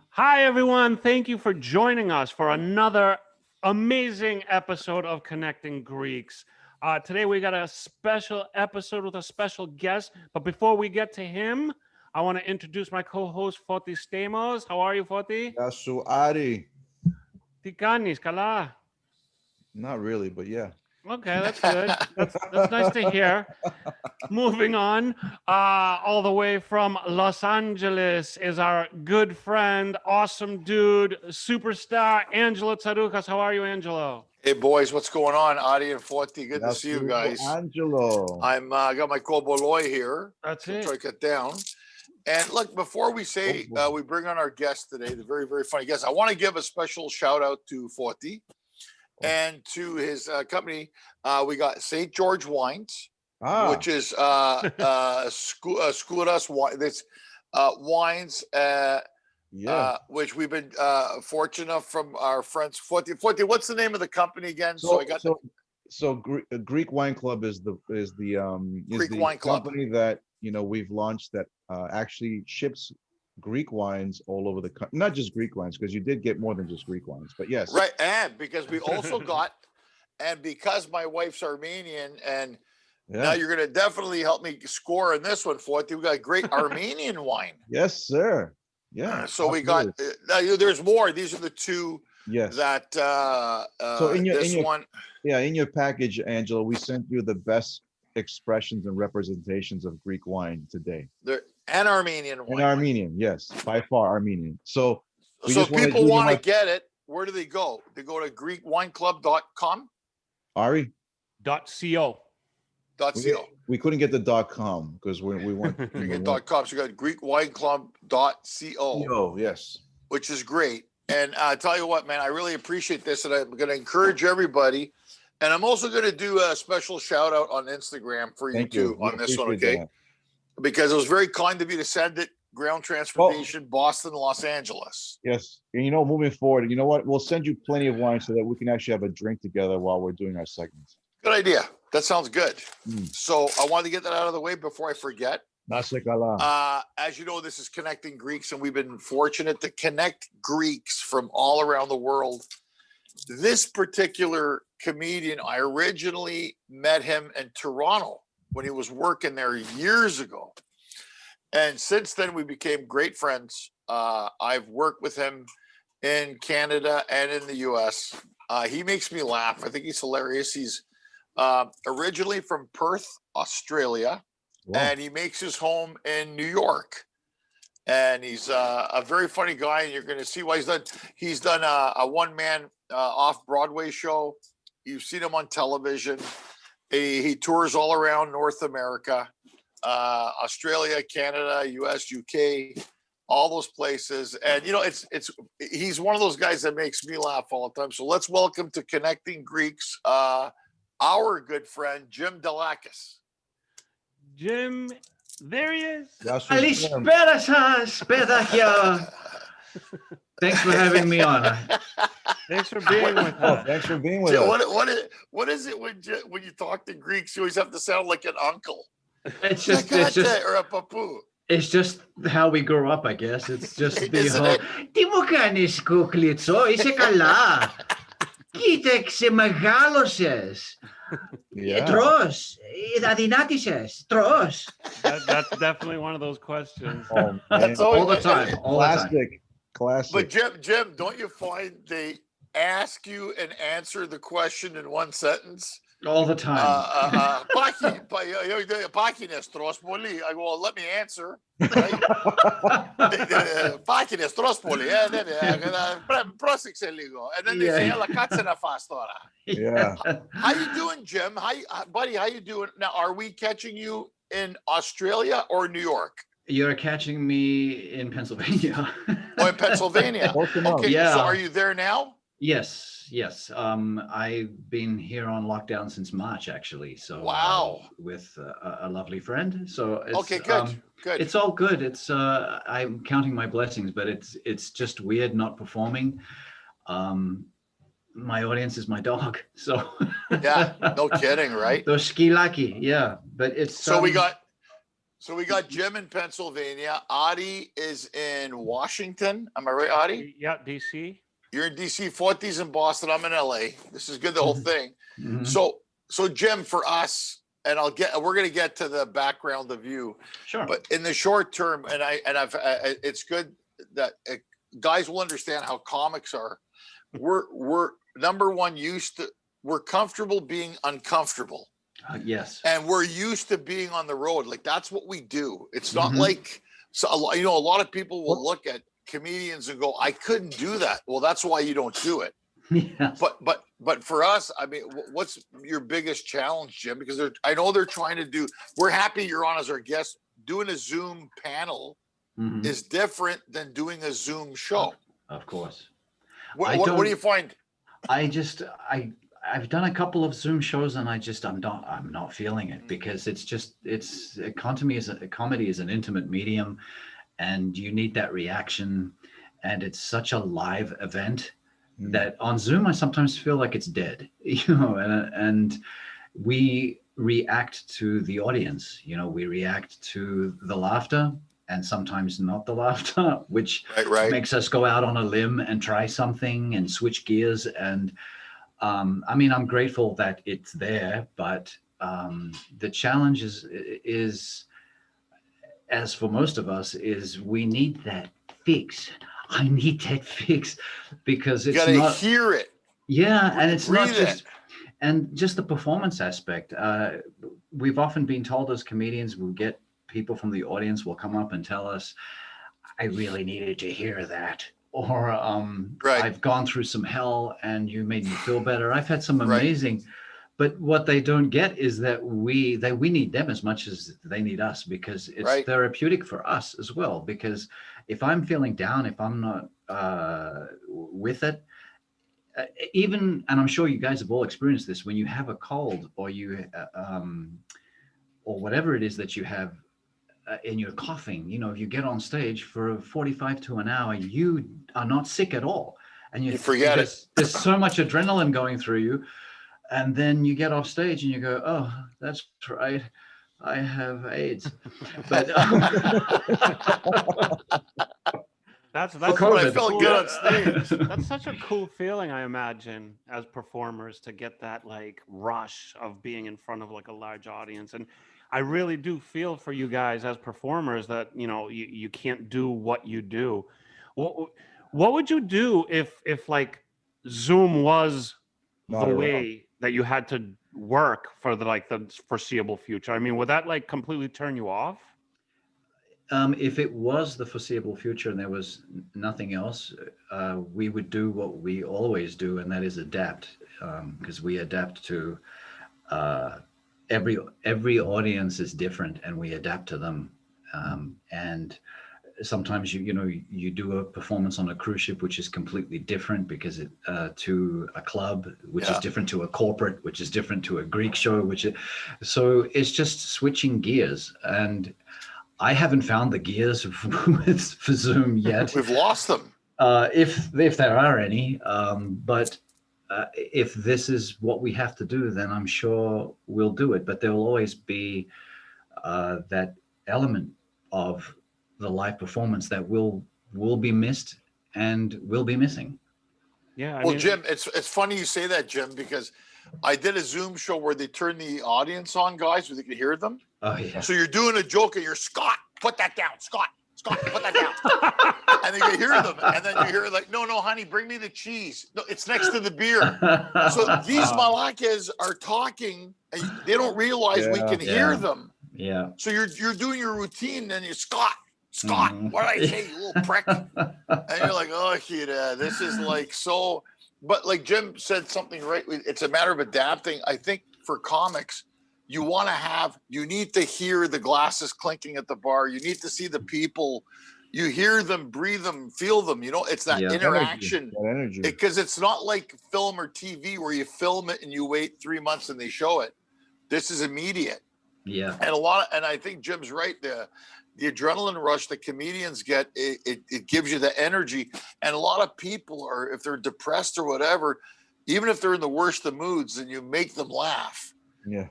Hi, everyone. Thank you for joining us for another amazing episode of Connecting Greeks. Today, we got a special episode with a special guest. But before we get to him, I want to introduce my co-host, Foti Stamos. How are you, Foti? Yasu Ari. Tikanis, kala. Not really, but yeah. Okay, that's good. That's nice to hear. Moving on, all the way from Los Angeles is our good friend, awesome dude, superstar, Angelo Tsaroukas. How are you, Angelo? Hey boys, what's going on? Adi and Forty, good to see you Yasu guys. Angelo. I'm got my Koboloi here. That's I'll it. try to cut down. And look, before we say we bring on our guest today, the very, very funny guest, I want to give a special shout out to Forty and to his company. We got St. George Wines, which is Skouras wine. This wines, which we've been fortunate enough from our friends. Forty, what's the name of the company again? Greek Wine Club is the Wine Club company that we've launched that actually ships Greek wines all over the country. Not just Greek wines, because you did get more than just Greek wines, but yes. Right, and because we also got, and because my wife's Armenian, and now you're going to definitely help me score in this one, Forty. We got great Armenian wine. Yes, sir. Yeah. So we got. There's more. These are the two. Yes. That. So in your in your package, Angela, we sent you the best expressions and representations of Greek wine today. And Armenian wine. And Armenian, yes, by far Armenian. So if people want to get it, where do they go? They go to GreekWineClub.com. Ari? .co. We couldn't get the .com because we want you get .com. So you got GreekWineClub.co. Yes. Which is great. And I tell you what, man, I really appreciate this, and I'm going to encourage everybody. And I'm also going to do a special shout out on Instagram for you too on this one, okay? That. Because it was very kind of you to send it ground transportation, Boston, Los Angeles. Yes. And moving forward, you know what? We'll send you plenty of wine so that we can actually have a drink together while we're doing our segments. Good idea. That sounds good. So I wanted to get that out of the way before I forget. As you know, this is Connecting Greeks, and we've been fortunate to connect Greeks from all around the world. This particular comedian, I originally met him in Toronto when he was working there years ago. And since then, we became great friends. I've worked with him in Canada and in the US. He makes me laugh. I think he's hilarious. He's originally from Perth, Australia, and he makes his home in New York. And he's a very funny guy, and you're going to see why he's done a one-man off-Broadway show. You've seen him on television. He tours all around North America, Australia, Canada, US, UK, all those places. And he's one of those guys that makes me laugh all the time. So let's welcome to Connecting Greeks our good friend Jim Dailakis. Jim, there he is. Καλησπέρα σας, παιδάκια. Thanks for having me on. Thanks for being with us. Thanks for being with us. What is it when you talk to Greeks, you always have to sound like an uncle? It's just or a papu. It's just how we grew up, I guess. It's just the whole. Τι μου κάνεις, κουκλιτσό, είσαι καλά. Κοίταξε, μεγάλωσες. Τρως, αδυνάτησες, τρως. That's definitely one of those questions. That's all the time. Classic. But Jim, don't you find they ask you and answer the question in one sentence? All the time. Πάκινες τρως πολύ. I go, well, let me answer. Πάκινες τρως πολύ. Πρόσεξε λίγο. And then they say, έλα κάτσε να φας τώρα. Yeah. How you doing, Jim? Buddy, how you doing? Now, are we catching you in Australia or New York? You're catching me in Pennsylvania. Oh, in Pennsylvania. Okay, yeah. So are you there now? Yes. I've been here on lockdown since March, actually. So wow, with a lovely friend. So it's, okay, good. It's all good. It's I'm counting my blessings, but it's just weird not performing. My audience is my dog. So yeah, no kidding, right? Those skilaki, yeah. But it's so we got So we got Jim in Pennsylvania. Adi is in Washington. Am I right, Adi? Yeah, DC. You're in DC. Forty's in Boston. I'm in LA. This is good. The whole thing. Mhm. So Jim, for us, and we're gonna get to the background of you. Sure. But in the short term, it's good that guys will understand how comics are. We're number one we're comfortable being uncomfortable. Yes. And we're used to being on the road. Like that's what we do. It's not like, so, a lot of people will look at comedians and go, I couldn't do that. Well, that's why you don't do it. Yes. But for us, I mean, what's your biggest challenge, Jim? Because I know they're trying to do, we're happy you're on as our guest. Doing a Zoom panel is different than doing a Zoom show. Of course. What do you find? I've done a couple of Zoom shows and I'm not feeling it because comedy is an intimate medium and you need that reaction, and it's such a live event that on Zoom I sometimes feel like it's dead, and we react to the audience, we react to the laughter and sometimes not the laughter, which makes us go out on a limb and try something and switch gears. And I mean, I'm grateful that it's there, but the challenge is, as for most of us, is we need that fix. I need that fix because it's you gotta hear it. Yeah, and it's Breathe not just, and just the performance aspect. We've often been told as comedians, we'll get people from the audience will come up and tell us, I really needed to hear that. Or I've gone through some hell and you made me feel better. I've had some amazing, but what they don't get is that we need them as much as they need us, because it's therapeutic for us as well. Because if I'm feeling down, if I'm not with it, even, and I'm sure you guys have all experienced this, when you have a cold or you or whatever it is that you have, and you're coughing, if you get on stage for 45 to an hour, you are not sick at all. And you forget it. There's so much adrenaline going through you. And then you get off stage and you go, oh, that's right, I have AIDS. But that's I felt good on stage. That's such a cool feeling, I imagine, as performers, to get that like rush of being in front of like a large audience. And I really do feel for you guys as performers that, you can't do what you do. What would you do if like Zoom was the way that you had to work for the foreseeable future? I mean, would that like completely turn you off? If it was the foreseeable future and there was nothing else, we would do what we always do, and that is adapt, because we adapt to every audience is different, and we adapt to them. And sometimes you do a performance on a cruise ship, which is completely different because to a club, which is different to a corporate, which is different to a Greek show, so it's just switching gears. And I haven't found the gears for Zoom yet. We've lost them. If there are any, but if this is what we have to do, then I'm sure we'll do it. But there will always be that element of the live performance that will be missed and will be missing. Yeah. Well, Jim, it's funny you say that, Jim, because I did a Zoom show where they turned the audience on, guys, where they could hear them. Oh yeah. So you're doing a joke and you're, Scott, put that down. Scott, put that down. And then you hear them, and then you hear like, no, honey, bring me the cheese. No, it's next to the beer. So these malakas are talking, and they don't realize we can hear them. Yeah. So you're doing your routine, and you're Scott, what did I say, you little prick? And you're like, oh, yeah, this is like so. But like Jim said something right. It's a matter of adapting. I think for comics, you need to hear the glasses clinking at the bar. You need to see the people. You hear them, breathe them, feel them. It's that interaction. Energy. Because it's not like film or TV where you film it and you wait 3 months and they show it. This is immediate. Yeah. And I think Jim's right. The adrenaline rush that comedians get, it gives you the energy. And a lot of people if they're depressed or whatever, even if they're in the worst of moods, and you make them laugh.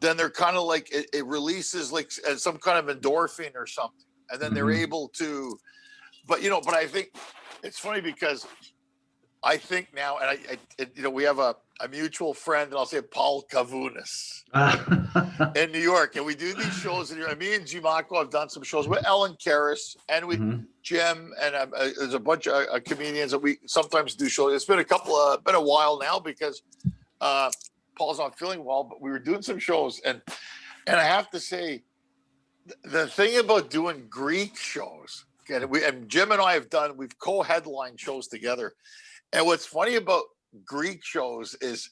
then they're kind of like it releases like some kind of endorphin or something, and then they're able to. But but I think it's funny because I think now, and we have a mutual friend, and I'll say Paul Kavunas in New York, and we do these shows. And me and Jimako have done some shows with Ellen Karras and with Jim, and there's a bunch of comedians that we sometimes do shows. It's been been a while now because Paul's not feeling well, but we were doing some shows, and I have to say, the thing about doing Greek shows, and Jim and I we've co-headlined shows together. And what's funny about Greek shows is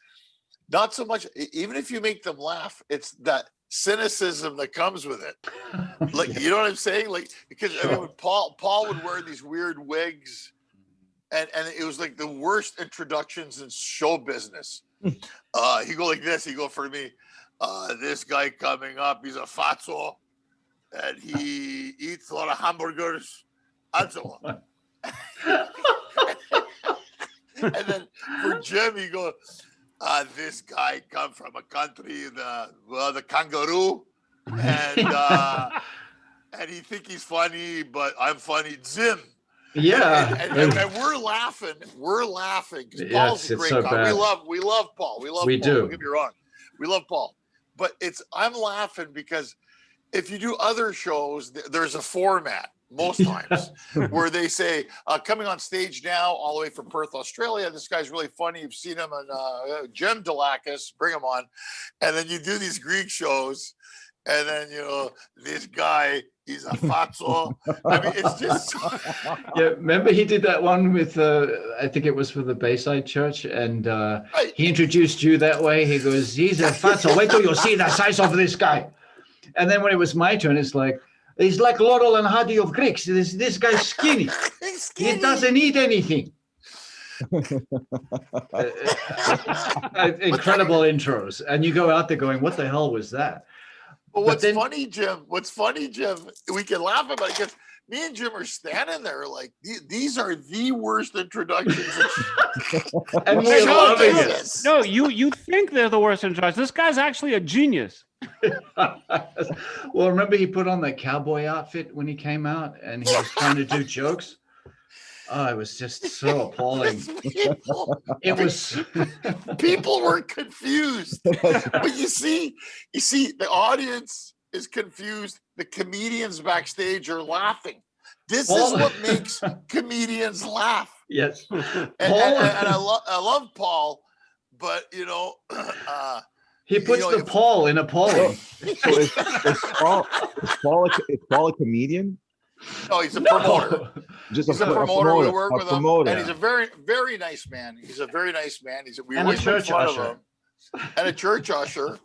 not so much, even if you make them laugh, it's that cynicism that comes with it. Like, you know what I'm saying? Like, because I mean, when Paul would wear these weird wigs, and it was like the worst introductions in show business. He go like this. He go for me. This guy coming up, he's a fatso, and he eats a lot of hamburgers. And so on. And then for Jim, he goes, this guy come from a country, the kangaroo, and he think he's funny, but I'm funny, Jim. Yeah, and we're laughing. Because Paul's a great guy. We love Paul. We Paul. Don't get me wrong. We love Paul, but I'm laughing because if you do other shows, there's a format. Most times where they say coming on stage now all the way from Perth, Australia, this guy's really funny, you've seen him on Jim Dailakis, bring him on, and then you do these Greek shows, and then this guy, he's a fatso. I mean, it's just yeah, remember he did that one with I think it was for the Bayside Church, and he introduced you that way. He goes, he's a fatso, wait till you see the size of this guy. And then when it was my turn, it's like, he's like Laurel and Hardy of Greeks. This guy's skinny. He doesn't eat anything. Incredible intros. And you go out there going, what the hell was that? Well, what's funny, Jim, we can laugh about it because me and Jim are standing there like, these are the worst introductions. And we're loving it. No, you think they're the worst introductions. This guy's actually a genius. Well, remember he put on that cowboy outfit when he came out and he was trying to do jokes? Oh, it was just so appalling. People were confused. But you see, the audience is confused. The comedians backstage are laughing. This is what makes comedians laugh. Yes. And I love Paul, but he puts the Paul in appalling. So is Paul a comedian? No, he's a promoter. He's a promoter. We work with him, and he's a very, very nice man. He's a very nice man. We always make fun of him. And a church usher.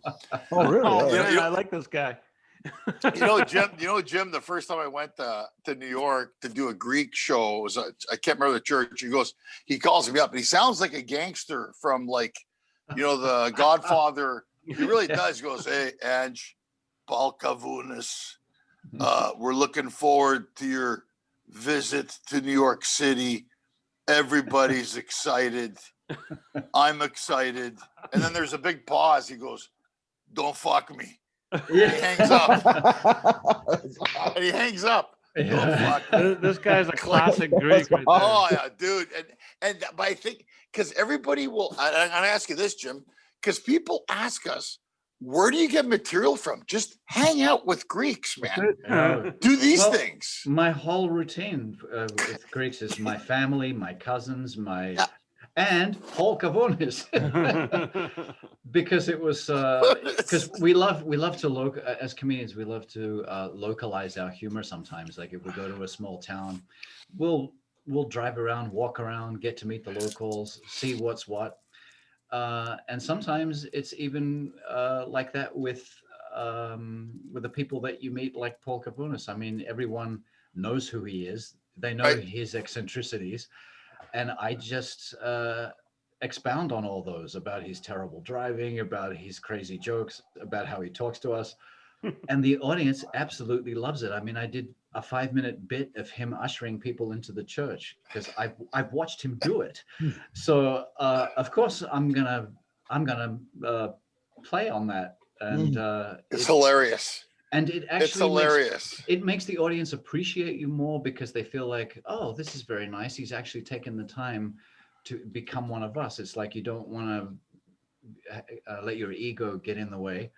Oh, really? Oh, I like this guy. Jim, the first time I went to New York to do a Greek show, I can't remember the church. He calls me up, and he sounds like a gangster from the Godfather. He really does. He goes, hey, Ange, Paul Kavunas, we're looking forward to your visit to New York City. Everybody's excited. I'm excited. And then there's a big pause. He goes, don't fuck me. He hangs up. Yeah. This guy's a classic Greek. Right there. Oh yeah, dude. But I think because everybody will. I'm gonna ask you this, Jim, because people ask us, where do you get material from? Just hang out with Greeks, man. Do these things. My whole routine with Greeks is my family, my cousins, and Paul Kavunas, because it was because we love to as comedians, we love to localize our humor sometimes. Like if we go to a small town, we'll drive around, walk around, get to meet the locals, see what's what, and sometimes it's even like that with the people that you meet, like Paul Kavunas. I mean, everyone knows who he is. They know his eccentricities. And I just expound on all those, about his terrible driving, about his crazy jokes, about how he talks to us. And the audience absolutely loves it. I mean, I did a 5-minute bit of him ushering people into the church because I've watched him do it. So of course I'm gonna play on that and it's hilarious. And it actually it's hilarious. It makes the audience appreciate you more because they feel like, oh, this is very nice. He's actually taken the time to become one of us. It's like you don't want to let your ego get in the way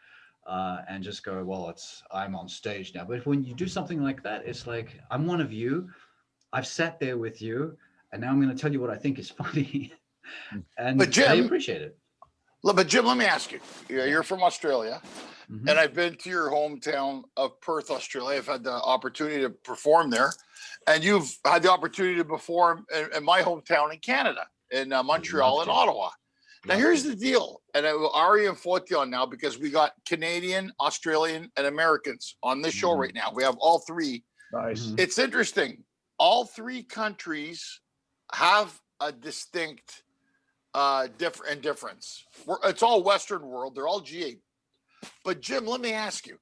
and just go, well, I'm on stage now. But when you do something like that, it's like, I'm one of you. I've sat there with you, and now I'm going to tell you what I think is funny. And but Jim, they appreciate it. But Jim, let me ask you. You're from Australia, and I've been to your hometown of Perth, Australia. I've had the opportunity to perform there, and you've had the opportunity to perform in my hometown in Canada, in Montreal and Ottawa. Now, here's the deal, and Ari and Forty on now, because we got Canadian, Australian, and Americans on this show right now. We have all three. Nice. It's interesting. All three countries have a distinct difference. It's all Western world. They're all G8. But Jim, let me ask you,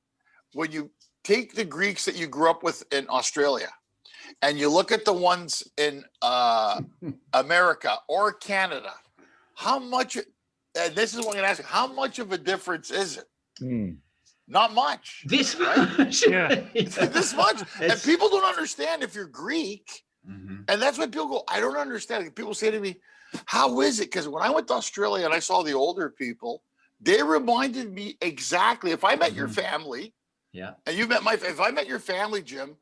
when you take the Greeks that you grew up with in Australia and you look at the ones in America or Canada, how much, and this is what I'm going to ask you, how much of a difference is it? Not much. This right? much. Yeah. This much. And people don't understand if you're Greek. And that's when people go, I don't understand. People say to me, how is it? Because when I went to Australia and I saw the older people, they reminded me exactly. If I met your family, and you met if I met your family, Jim,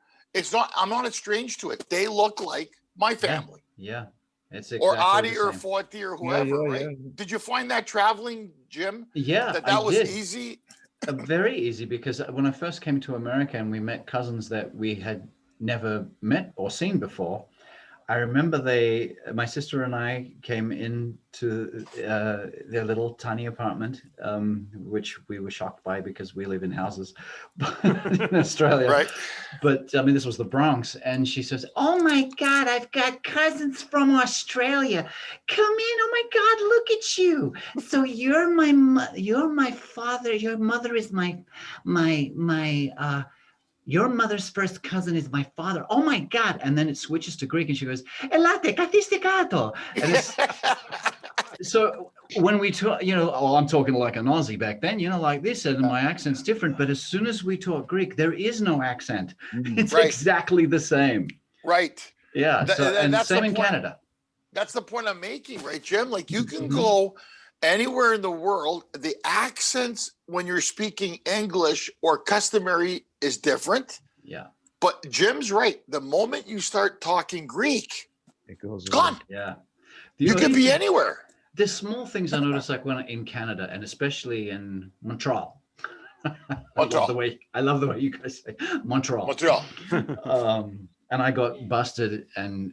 I'm not strange to it. They look like my family. Yeah. It's exactly or Adi or Forty or whoever, right? Yeah. Did you find that traveling, Jim? Yeah, that was easy. Very easy, because when I first came to America and we met cousins that we had never met or seen before, I remember my sister and I came into their little tiny apartment, which we were shocked by because we live in houses in Australia. Right. But I mean, this was the Bronx. And she says, oh my God, I've got cousins from Australia. Come in. Oh my God, look at you. So you're my father. Your mother is your mother's first cousin is my father. Oh my God. And then it switches to Greek and she goes, Elate, katistikato. And so when we talk, I'm talking like an Aussie back then, like this, and my accent's different. But as soon as we talk Greek, there is no accent. It's exactly the same. Right. Yeah. And same in Canada. That's the point I'm making, right, Jim? Like you can go anywhere in the world, the accents when you're speaking English or customary is different. Yeah. But Jim's right. The moment you start talking Greek, it's gone. Yeah. You could be anywhere. There's small things I notice, like when in Canada and especially in Montreal. I love the way you guys say Montreal. And I got busted and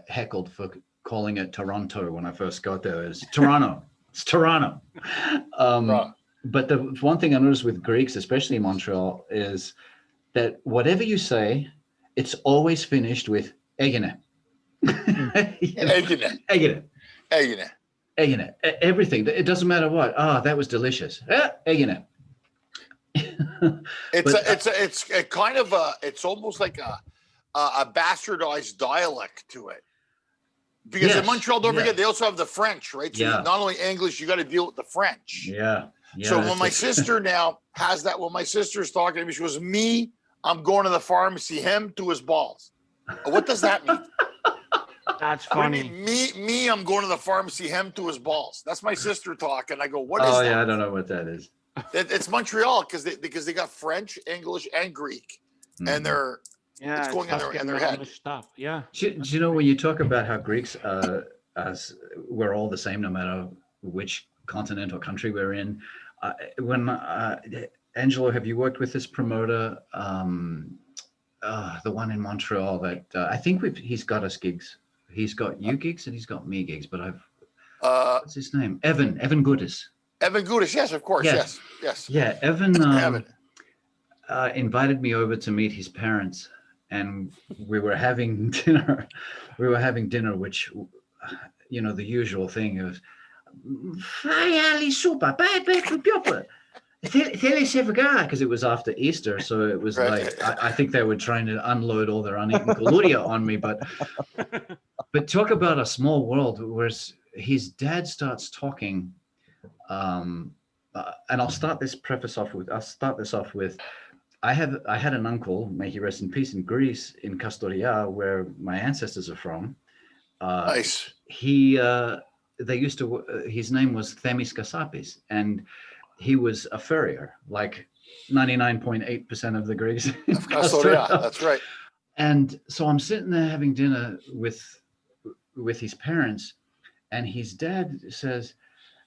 heckled for calling it Toronto when I first got there. It's Toronto. It's Toronto. But the one thing I noticed with Greeks, especially in Montreal, is that whatever you say, it's always finished with egine. Egine. Everything. It doesn't matter what. That was delicious. Egine. It's almost like a bastardized dialect to it. Because in Montreal, don't forget, they also have the French, right? So not only English, you got to deal with the French. Yeah. So when my sister now has that, when my sister's talking to me, she goes, me, I'm going to the pharmacy, him to his balls. What does that mean? That's funny. Me, I'm going to the pharmacy, him to his balls. That's my sister talking. I go, what is that? Oh, yeah, I don't know what that is. It's Montreal because they got French, English, and Greek. And they're... it's going in their head. Stuff. Yeah. Do you know, when you talk about how Greeks, we're all the same no matter which continent or country we're in. Angelo, have you worked with this promoter, the one in Montreal that I think he's got us gigs. He's got you gigs and he's got me gigs, but what's his name? Evan Goodis. Evan Goodis, yes, of course, yes. Yeah, Evan invited me over to meet his parents. And we were having dinner. Which, the usual thing of, because it was after Easter, so it was like I think they were trying to unload all their uneaten kaloria on me. But talk about a small world, where his dad starts talking and I'll start this off with, I had an uncle, may he rest in peace, in Greece, in Kastoria, where my ancestors are from. Nice. They used to, his name was Themis Kasapis, and he was a furrier, like 99.8% of the Greeks. Of Kastoria, that's right. And so I'm sitting there having dinner with his parents, and his dad says,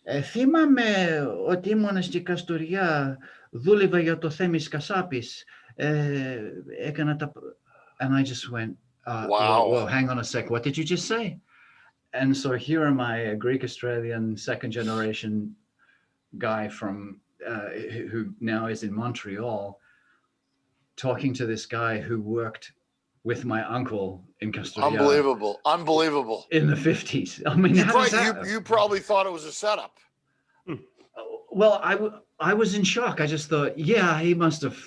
θυμάμαι ότι ήμουν στη Καστοριά, δούλευα για το Θέμης Κασάπης, έκανα τα... And I just went, wow. Well, hang on a sec, what did you just say? And so here am I, a Greek-Australian second generation guy from who now is in Montreal, talking to this guy who worked with my uncle in Castoria. Unbelievable. In the 50s. I mean, you probably thought it was a setup. Well, I was in shock. I just thought, yeah, he must have,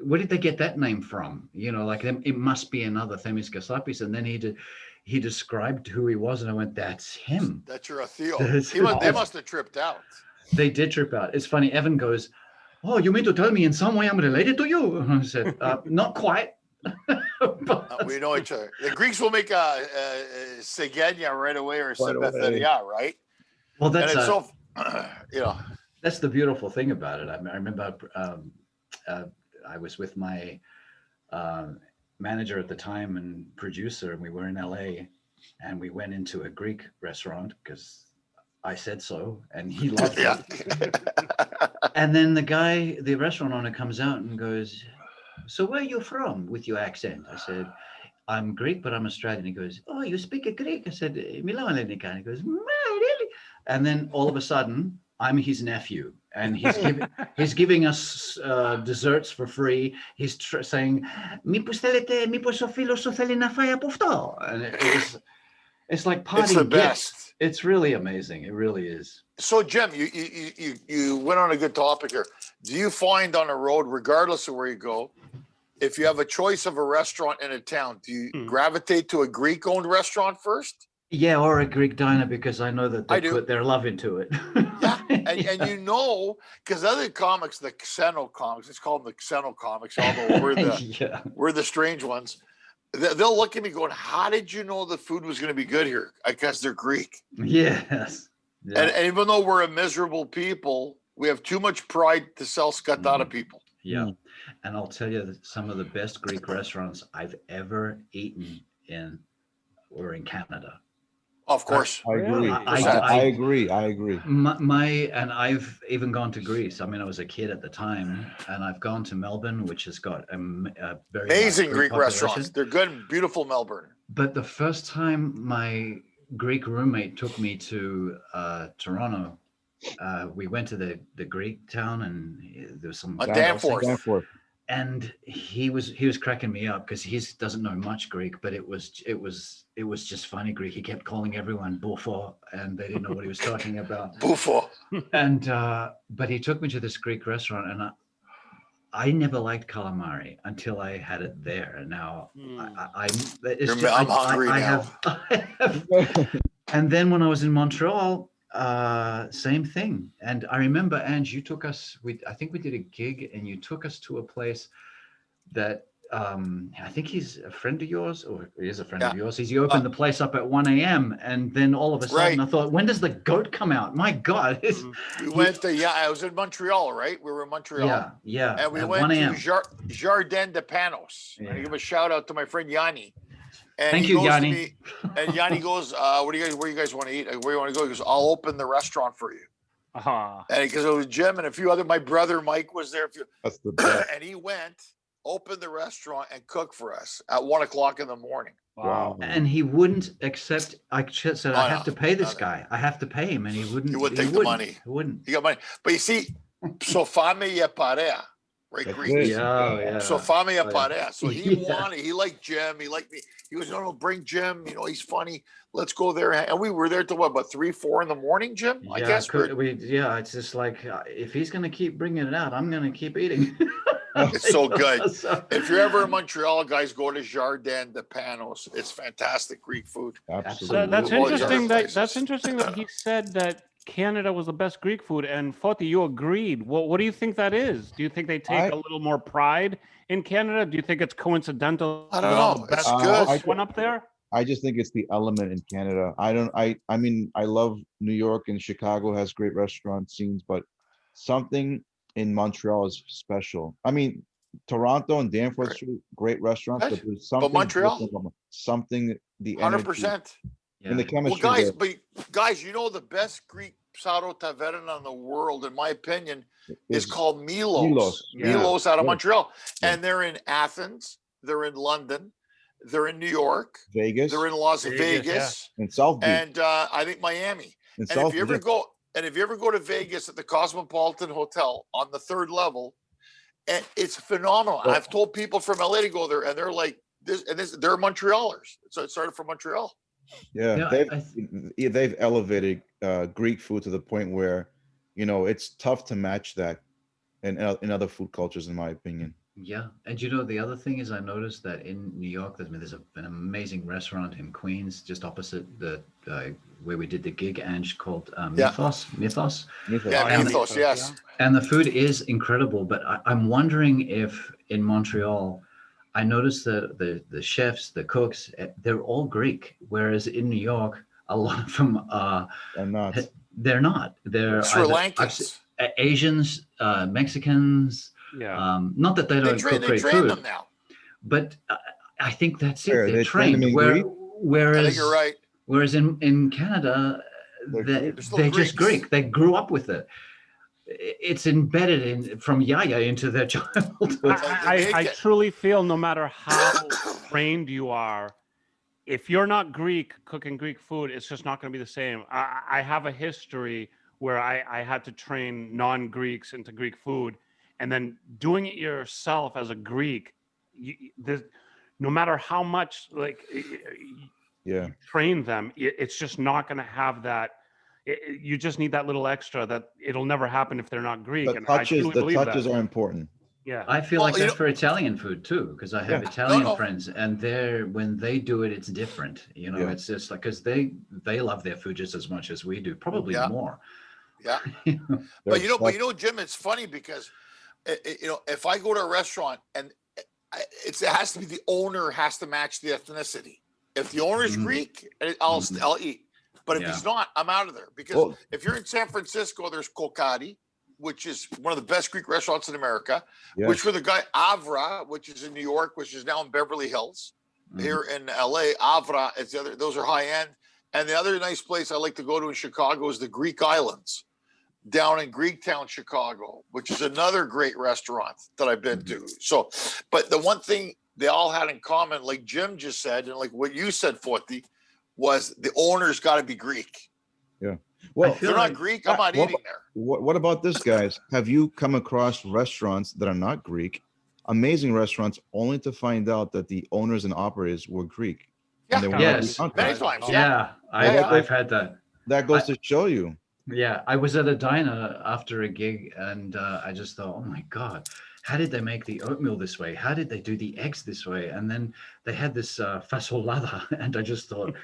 where did they get that name from? You know, like it must be another Themis Kasapis. And then he described who he was, and I went, that's him. That's your Theo. They must have tripped out. They did trip out. It's funny. Evan goes, oh, you mean to tell me in some way I'm related to you? And I said, not quite. But, we know each other. The Greeks will make a Segenia right away or Sebetheria, right? Well, that's and it's so, you know. That's the beautiful thing about it. I remember I was with my manager at the time and producer, and we were in LA, and we went into a Greek restaurant because I said so, and he loved it. And then the restaurant owner comes out and goes, so where are you from with your accent? I said, I'm Greek, but I'm Australian. He goes, oh, you speak a Greek? I said, Milano Lenica. He goes, really? And then all of a sudden, I'm his nephew, and he's giving us desserts for free. He's saying, "Mipos o filos o θέλει να φάει από αυτό?" And it's like party. It's the gifts. best. It's really amazing. It really is. So, Jim, you went on a good topic here. Do you find on a road, regardless of where you go, if you have a choice of a restaurant in a town, do you gravitate to a Greek-owned restaurant first? Yeah, or a Greek diner, because I know that they put their love into it. Yeah, and you know, because other comics, the Xeno comics, it's called the Xeno comics, although we're the strange ones. They'll look at me going, how did you know the food was going to be good here? I guess they're Greek. Yes. Yeah. And even though we're a miserable people, we have too much pride to sell scatata people. Yeah. And I'll tell you that some of the best Greek restaurants I've ever eaten in were in Canada. Of course. I agree. I agree. And I've even gone to Greece. I mean, I was a kid at the time, and I've gone to Melbourne, which has got a very amazing Greek restaurants. They're good, beautiful Melbourne. But the first time my Greek roommate took me to Toronto, we went to the Greek town, and there was some Danforth. And he was cracking me up because he doesn't know much Greek, but it was just funny Greek. He kept calling everyone bufo, and they didn't know what he was talking about. Bufo. And but he took me to this Greek restaurant, and I never liked calamari until I had it there. And now I'm hungry now. And then when I was in Montreal, same thing. And I remember, Ange, you took us, I think we did a gig, and you took us to a place that I think he's a friend of yours, or he is a friend of yours. He opened the place up at 1 a.m. and then all of a sudden I thought, when does the goat come out? My God. We went to, I was in Montreal, right? We were in Montreal. Yeah. And we went to Jardin de Panos. Yeah. I give a shout out to my friend Yanni. And Thank you, Yanni. And Yanni goes, where you guys want to eat? Where you want to go? He goes, I'll open the restaurant for you. And because it was Jim and a few other, my brother Mike was there. That's the best. And he went, opened the restaurant, and cooked for us at 1 o'clock in the morning. Wow. And he wouldn't accept. I said, I have to pay this guy. I have to pay him. And he wouldn't. He wouldn't take the money. He wouldn't. He got money. But you see, so fame e parea. Right, Greek. Yeah. So fame e parea. So he wanted, he liked Jim. He liked me. He goes, no, bring Jim. You know, he's funny. Let's go there. And we were there till what, about 3, 4 in the morning, Jim? I guess. It's just like, if he's going to keep bringing it out, I'm going to keep eating. It's so good. If you're ever in Montreal, guys, go to Jardin de Panos. It's fantastic Greek food. Absolutely. That's interesting. That's interesting that he said that Canada was the best Greek food, and Foti, you agreed. What do you think that is? Do you think they take a little more pride in Canada? Do you think it's coincidental? I don't know. The best It's good. one up there. I just think it's the element in Canada. I mean, I love New York, and Chicago has great restaurant scenes, but something in Montreal is special. I mean, Toronto and Danforth Street, great restaurants, but there's something. But Montreal, something, the 100%. And the chemistry. Well, guys, you know the best Greek sourdough taverna in the world, in my opinion, is called Milos. Milos out of Montreal, and they're in Athens, they're in London, they're in New York, Vegas, they're in Las Vegas, and South Beach, and I think Miami. And if you ever go to Vegas at the Cosmopolitan Hotel on the 3rd level, and it's phenomenal. Well, I've told people from LA to go there, and they're like, they're Montrealers. So it started from Montreal. Yeah, they've elevated Greek food to the point where, you know, it's tough to match that in other food cultures, in my opinion. Yeah, and you know, the other thing is I noticed that in New York, there's an amazing restaurant in Queens, just opposite the where we did the gig, Ange, called Mythos. Yeah, Mythos, yes. And the food is incredible, but I'm wondering if in Montreal, I noticed that the chefs, the cooks, they're all Greek, whereas in New York, a lot of them They're not. They're not. They're Sri Lankans, Asians, Mexicans. Yeah. Not that they don't cook great food, them now. But I think that's it. They're They're trained. Whereas, I think you're right. Whereas in Canada, they're just Greek. They grew up with it. It's embedded from Yaya into their childhood. I truly feel no matter how trained you are, if you're not Greek cooking Greek food, it's just not going to be the same. I have a history where I had to train non-Greeks into Greek food, and then doing it yourself as a Greek, no matter how much you train them, it's just not going to have that. You just need that little extra that it'll never happen if they're not Greek. The touches are important. Yeah, I feel like that for Italian food too, because I have Italian friends, and when they do it, it's different. You know, it's just like, because they love their food just as much as we do, probably more. Yeah, but you know, Jim, it's funny because if I go to a restaurant and it has to be, the owner has to match the ethnicity. If the owner is Greek, I'll eat. But if he's not, I'm out of there. Because if you're in San Francisco, there's Kokadi, which is one of the best Greek restaurants in America, which for the guy Avra, which is in New York, which is now in Beverly Hills. Here in LA, Avra is the other, those are high end. And the other nice place I like to go to in Chicago is the Greek Islands down in Greektown, Chicago, which is another great restaurant that I've been to. So, but the one thing they all had in common, like Jim just said, and like what you said, Forty, was the owner's got to be Greek. Yeah. Well, if they're not Greek, I'm not eating there. What about this, guys? Have you come across restaurants that are not Greek, amazing restaurants, only to find out that the owners and operators were Greek? Yeah. Many times. I've had that. That goes to show you. Yeah, I was at a diner after a gig, and I just thought, oh my God, how did they make the oatmeal this way? How did they do the eggs this way? And then they had this fasolada, and I just thought,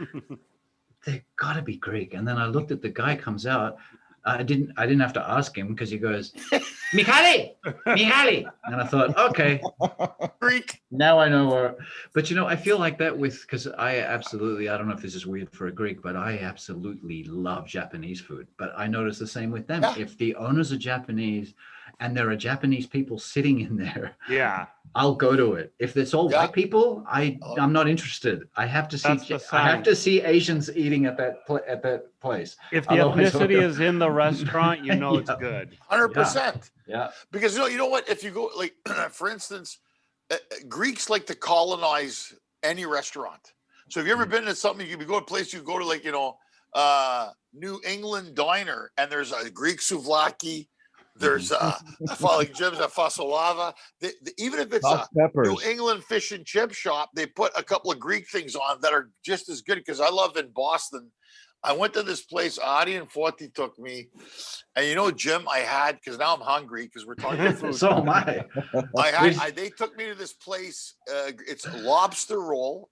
they gotta be Greek. And then I looked at the guy comes out. I didn't have to ask him, because he goes, Michali. And I thought, okay, Greek. Now I know where. But you know, I feel like that because I don't know if this is weird for a Greek, but I absolutely love Japanese food. But I notice the same with them. Yeah. If the owners are Japanese and there are Japanese people sitting in there, I'll go to it. If it's all white people, I'm not interested. I have to see Asians eating at that place. If the ethnicity is in the restaurant, you know it's good. 100%. Yeah. Because you know what? If you go, like, for instance, Greeks like to colonize any restaurant. So have you ever been to something? You go to a place, you go to, like, New England diner, and there's a Greek souvlaki. There's like Jim's a fasolava. Even if it's a New England fish and chip shop, they put a couple of Greek things on that are just as good. Because I love in Boston, I went to this place, Adi and Forty took me, and Jim, I had, because now I'm hungry because we're talking about food. So am I. They took me to this place. It's a lobster roll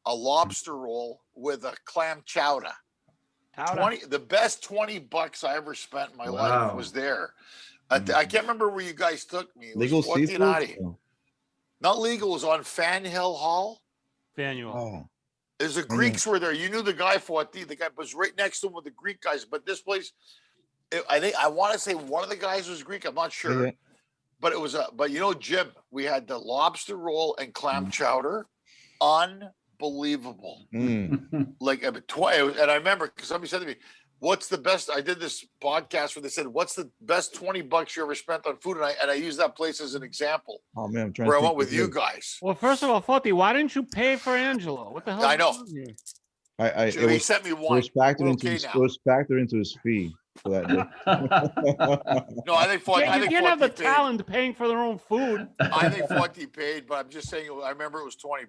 with a clam chowder. The best $20 I ever spent in my life was there. I can't remember where you guys took me. It was Legal seafood? Fortinari. Not legal. It was on Fan Hill Hall. Faneuil. Oh. There's the Greeks were there. You knew the guy, Forti. The guy was right next to him with the Greek guys. But this place, I want to say one of the guys was Greek. I'm not sure. Yeah. But it was but you know, Jim, we had the lobster roll and clam chowder. Unbelievable. Like, and I remember because somebody said to me, what's the best? I did this podcast where they said, what's the best $20 you ever spent on food? And I used that place as an example. Oh man, I'm trying where to I went with you guys. Well, first of all, Forti, why didn't you pay for Angelo? What the hell? I know. He sent me It one. was factored into his fee for that day. No, I think Forti. You can't have the talent paying for their own food. I think Forti paid, but I'm just saying. I remember it was $20.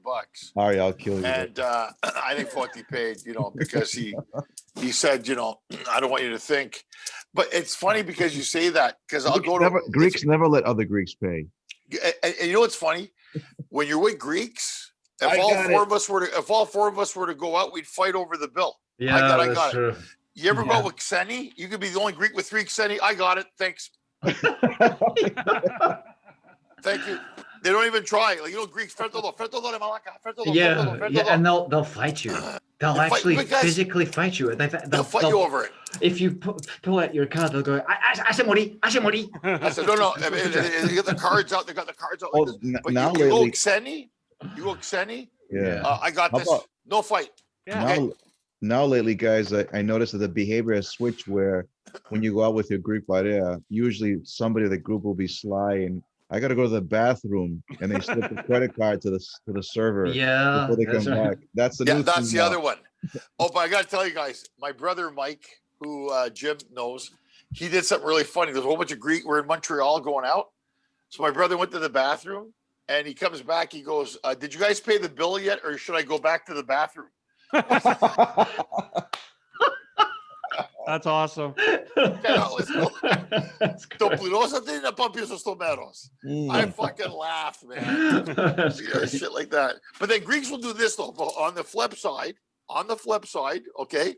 All right, I'll kill you. And I think Forti paid, because he said, I don't want you to think. But it's funny because you say that because I'll go to Greeks never let other Greeks pay. And you know what's funny? When you're with Greeks, if all four of us were to go out, we'd fight over the bill. Yeah, I got true. it. You ever go with Xeni? You could be the only Greek with 3 Xeni. I got it. Thanks. Thank you. They don't even try. Like, Greeks. Yeah, and they'll fight you. They'll actually physically fight you. They'll fight you over it. If you pull out your card, they'll go, I said, Mori. I said, no. They get the cards out. They got the cards out. Like this. But now you go Xeni. Yeah. I got this. No fight. Yeah. Now lately, guys, I noticed that the behavior has switched where when you go out with your Greek parea, usually somebody in the group will be sly and I got to go to the bathroom, and they slip the credit card to the server before they come back. That's the new that's thing the now. other one. Oh, but I got to tell you guys, my brother Mike, who Jim knows, he did something really funny. There's a whole bunch of Greek. We're in Montreal going out. So my brother went to the bathroom, and he comes back. He goes, did you guys pay the bill yet, or should I go back to the bathroom? That's awesome. I fucking laughed, man. Shit like that. But then Greeks will do this though. On the flip side, okay,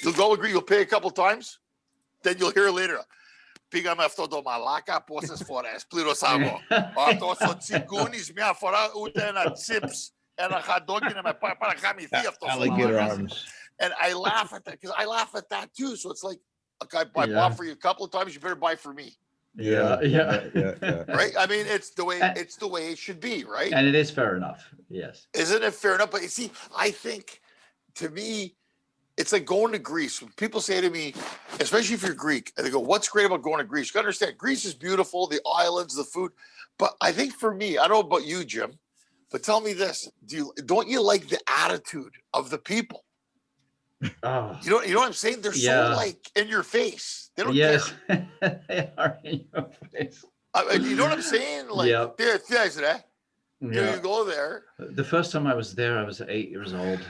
you'll go agree, you'll pay a couple times, then you'll hear later. Πήγαμε αυτό το μαλάκα πόσες φορές, πλήρωσα εγώ. Αυτός ο τσιγκούνης μια φορά ούτε ένα chips, ένα χαντόκι να με πάει para χαμηθεί αυτός. Alligator arms. And I laugh at that because I laugh at that too. So it's like, okay, I bought for you a couple of times. You better buy for me. Yeah. Right. I mean, it's the way it should be, right? And it is fair enough. Yes. Isn't it fair enough? But you see, I think to me, it's like going to Greece. When people say to me, especially if you're Greek, and they go, "What's great about going to Greece?" You got to understand, Greece is beautiful, the islands, the food. But I think for me, I don't know about you, Jim, but tell me this: don't you like the attitude of the people? Oh. You know what I'm saying? They're so like in your face. They don't care. They are in your face. You know what I'm saying? Like, you go there. The first time I was there, I was 8 years old.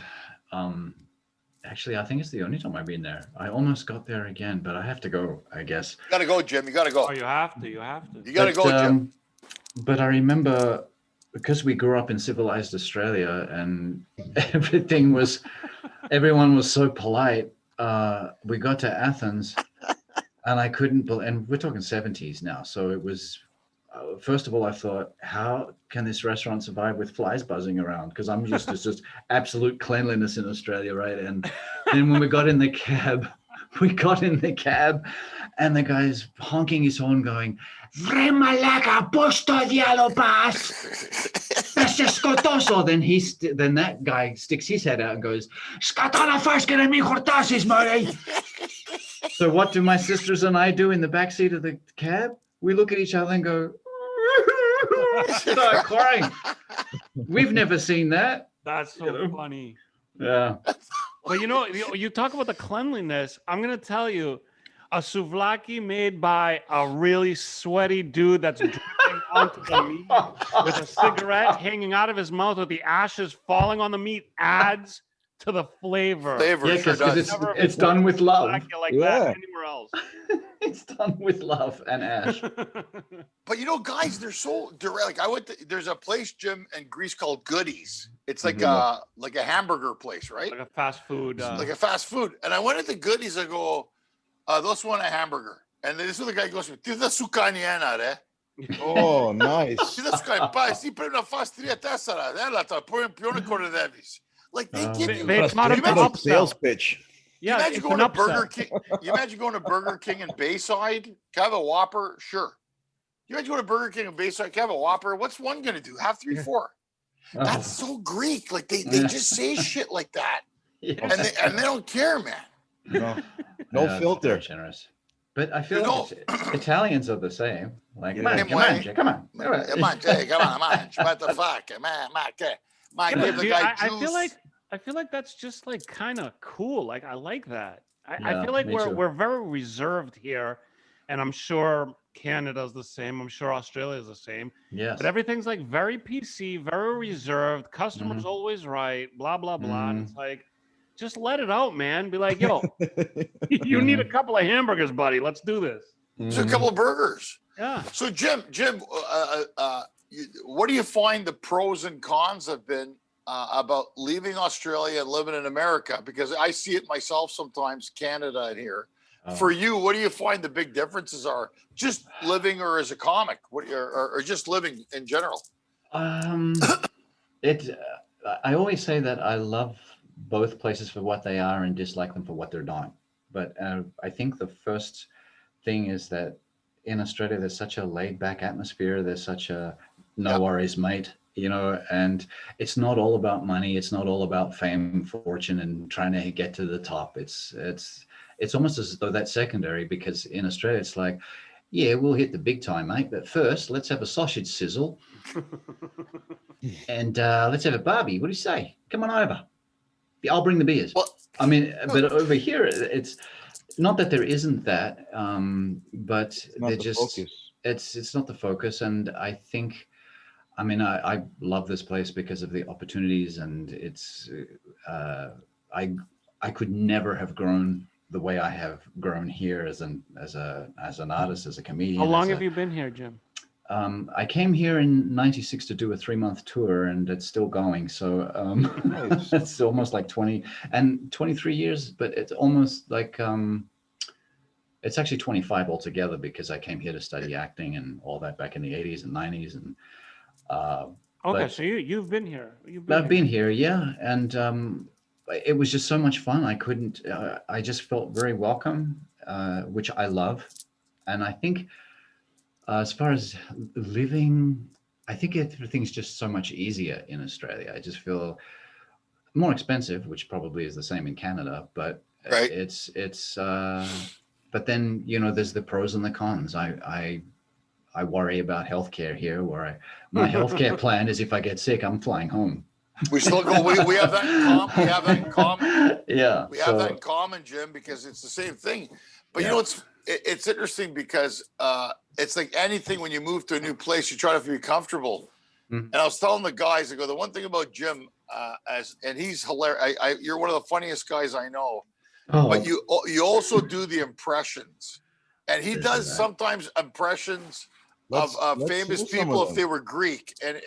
Actually, I think it's the only time I've been there. I almost got there again, but I have to go, I guess. You gotta go, Jim. You gotta go. Oh, you have to. You gotta go, Jim. But I remember because we grew up in civilized Australia and everyone was so polite. We got to Athens and I couldn't believe, and we're talking 70s now. So it was, first of all, I thought, how can this restaurant survive with flies buzzing around? Because I'm used to just absolute cleanliness in Australia, right? And then when we got in the cab and the guy's honking his horn going, Vre malaka, πώς το διάλο πας? Θα σε σκοτώσω. Then that guy sticks his head out and goes, σκατά να φας και να μην χορτάσεις, μωρέ. So what do my sisters and I do in the backseat of the cab? We look at each other and go, start crying. We've never seen that. That's so funny. Yeah. But you talk about the cleanliness. I'm going to tell you, a souvlaki made by a really sweaty dude that's dripping onto the meat with a cigarette hanging out of his mouth with the ashes falling on the meat adds to the flavor. Flavor Yeah, sure because does. it's done with love. Like Yeah. that anywhere else. It's done with love and ash. But you know, guys, they're so direct. Like there's a place, Jim, in Greece called Goodies. It's like a hamburger place, right? Like a fast food. Like a fast food. And I went into Goodies. I go, those want a hamburger. And this other guy goes, "Tida sucaniana, eh?" Oh, nice. Like they give you. It's not an That's a upsell. sales pitch. Yeah, imagine it's going an to Burger upsell. King. You imagine going to Burger King in Bayside? Can I have a Whopper? Sure. You imagine going to Burger King in Bayside? Can I have a Whopper? What's one going to do? Have 3, 4. That's so Greek. Like they just say shit like that, and they don't care, man. No Yeah, filter. very generous. But I feel like Italians are the same. Like, come on. Hey, come on. What the fuck, man? I feel like that's just like kind of cool. Like I like that. I feel like we're very reserved here, and I'm sure Canada's the same. I'm sure Australia's the same. Yes. But everything's like very PC, very reserved. Customers always right. Blah blah blah. And it's like, just let it out, man. Be like, yo, you need a couple of hamburgers, buddy. Let's do this. Just a couple of burgers. Yeah. So Jim, what do you find the pros and cons have been about leaving Australia and living in America? Because I see it myself sometimes, Canada and here. For you, what do you find the big differences are? Just living or as a comic, or just living in general? I always say that I love both places for what they are and dislike them for what they're not. But I think the first thing is that in Australia, there's such a laid back atmosphere. There's such a no worries, mate, you know, and it's not all about money. It's not all about fame, fortune, and trying to get to the top. It's almost as though that's secondary, because in Australia, it's like, yeah, we'll hit the big time, mate. But first, let's have a sausage sizzle and let's have a barbie. What do you say? Come on over. I'll bring the beers. Well, I mean, but over here, it's not that there isn't that, but they're just, it's not the focus. And I think, I mean, I love this place because of the opportunities, and it's, I could never have grown the way I have grown here as an artist, as a comedian. How long have you been here, Jim? I came here in '96 to do a 3-month tour, and it's still going. So it's almost like 23 years, but it's almost like it's actually 25 altogether, because I came here to study acting and all that back in the 80s and 90s. And okay, so you've been here. I've been here, yeah, and it was just so much fun. I just felt very welcome, which I love, and I think. As far as living, I think everything's just so much easier in Australia. I just feel more expensive, which probably is the same in Canada, but it's but then, you know, there's the pros and the cons. I worry about healthcare here, where my healthcare plan is if I get sick, I'm flying home. We still go. We have that in common. We have that in common. Yeah, we have that in common, Jim, because it's the same thing. But you know, it's interesting because it's like anything. When you move to a new place, you try to be comfortable. And I was telling the guys, I go, the one thing about Jim, and he's hilarious. You're one of the funniest guys I know. But you also do the impressions, and he does sometimes impressions of famous people if they were Greek, and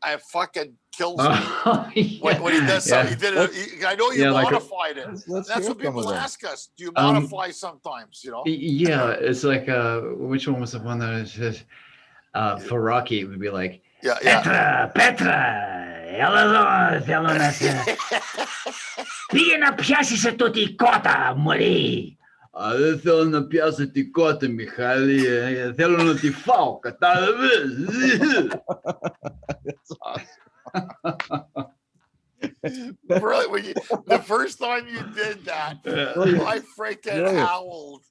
I fucking kills me when he does something. He did it. I know you modified it. That's what people ask us. Do you modify sometimes? You know? Yeah, it's like which one was the one that says for Rocky? It would be like Petra. Πήγε να πιάσεις το τικότα, μωρή. Δεν θέλω να πιάσω τικότα, Μιχάλη. Θέλω να τη φάω, κατάλαβες? That's awesome. Really, the first time you did that, I freaking howled.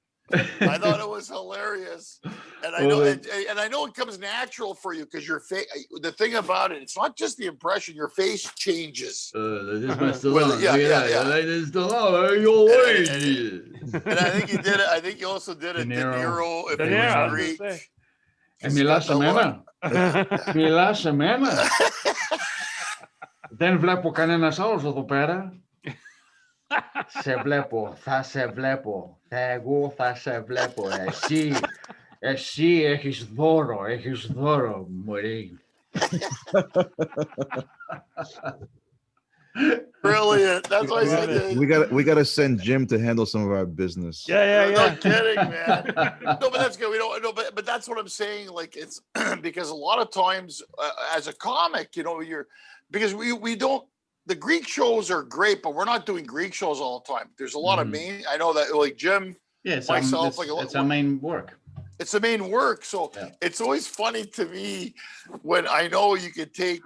I thought it was hilarious, and I know, and I know it comes natural for you because your face. The thing about it, it's not just the impression; your face changes. This is my Stallone. And I think you did it. I think you also did it. De Niro, if he was Greek. Μιλάς σε μένα. Μιλάς σε μένα. Δεν βλέπω κανένας άλλος εδώ πέρα. Σε βλέπω, θα σε βλέπω, εγώ θα σε βλέπω, εσύ έχεις δώρο, μωρή. Brilliant. That's why I said we gotta send Jim to handle some of our business. No kidding, man. No, but that's good. We don't know, but that's what I'm saying. Like it's because a lot of times as a comic, you know, because we don't. The Greek shows are great, but we're not doing Greek shows all the time. There's a lot of main. I know that like Jim, myself, it's our main work. It's the main work. So it's always funny to me when I know you could take.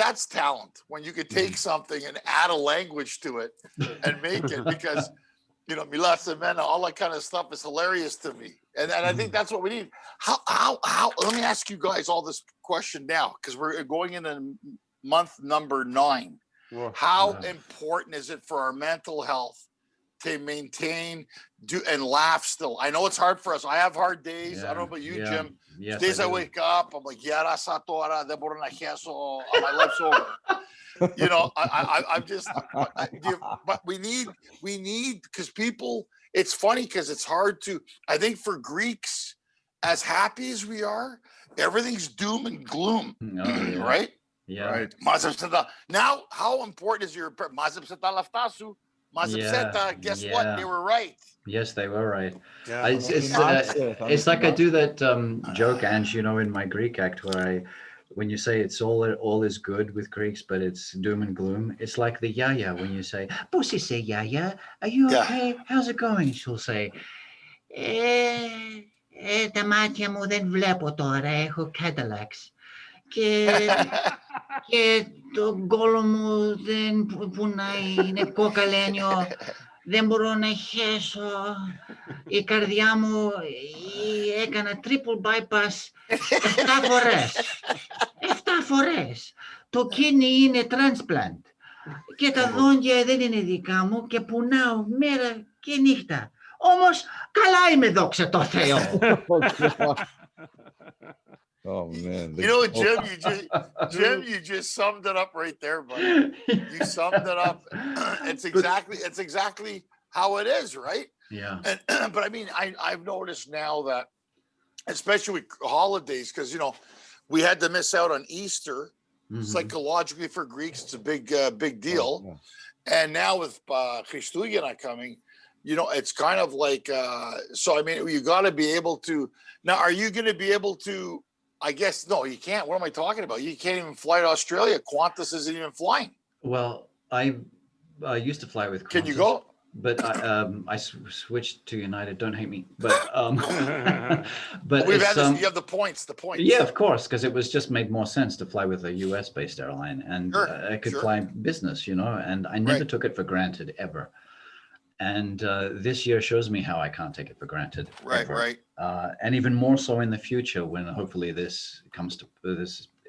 That's talent when you could take something and add a language to it and make it because you know Mila Semena, all that kind of stuff is hilarious to me, and I think that's what we need. How? Let me ask you guys all this question now because we're going into month number 9. How important is it for our mental health to maintain and laugh still? I know it's hard for us. I have hard days. I don't know about you, Jim. Yes, days I wake up, I'm like, yara satora, my life's over. You know, I'm just, but we need, because people, it's funny because it's hard to, I think for Greeks, as happy as we are, everything's doom and gloom, right? Yeah. Right. Now, how important is your guess what? They were right. Yes, they were right. Yeah. It's like I do that joke, Ange, you know, in my Greek act where when you say it's all is good with Greeks, but it's doom and gloom. It's like the Yaya when you say, "Πώς είσαι, Yaya? Are you okay? How's it going?" She'll say, τα μάτια μου δεν βλέπω τώρα, έχω cataracts. Και το γκόλο μου δεν πουνάει, είναι κοκαλένιο, δεν μπορώ να χέσω, η καρδιά μου έκανα triple bypass 7 φορές, το κίνη είναι transplant και τα δόντια δεν είναι δικά μου και πουνάω μέρα και νύχτα, όμως καλά είμαι δόξα τω Θεώ. Oh man. You know, Jim, you just summed it up right there, buddy. You summed it up. It's exactly how it is, right? Yeah. But I mean, I've noticed now that, especially with holidays, because you know, we had to miss out on Easter. Psychologically for Greeks, it's a big deal. And now with Christugena coming, you know, it's kind of like, so I mean, you got to be able to, now, are you going to be able to, I guess, no, you can't. What am I talking about? You can't even fly to Australia. Qantas isn't even flying. Well, I used to fly with Qantas. Can you go? But I switched to United. Don't hate me. But but we've had this, you have the points. Yeah, of course, because it was just made more sense to fly with a US-based airline, and I could fly business, you know. And I never took it for granted ever. And this year shows me how I can't take it for granted. Right. And even more so in the future when hopefully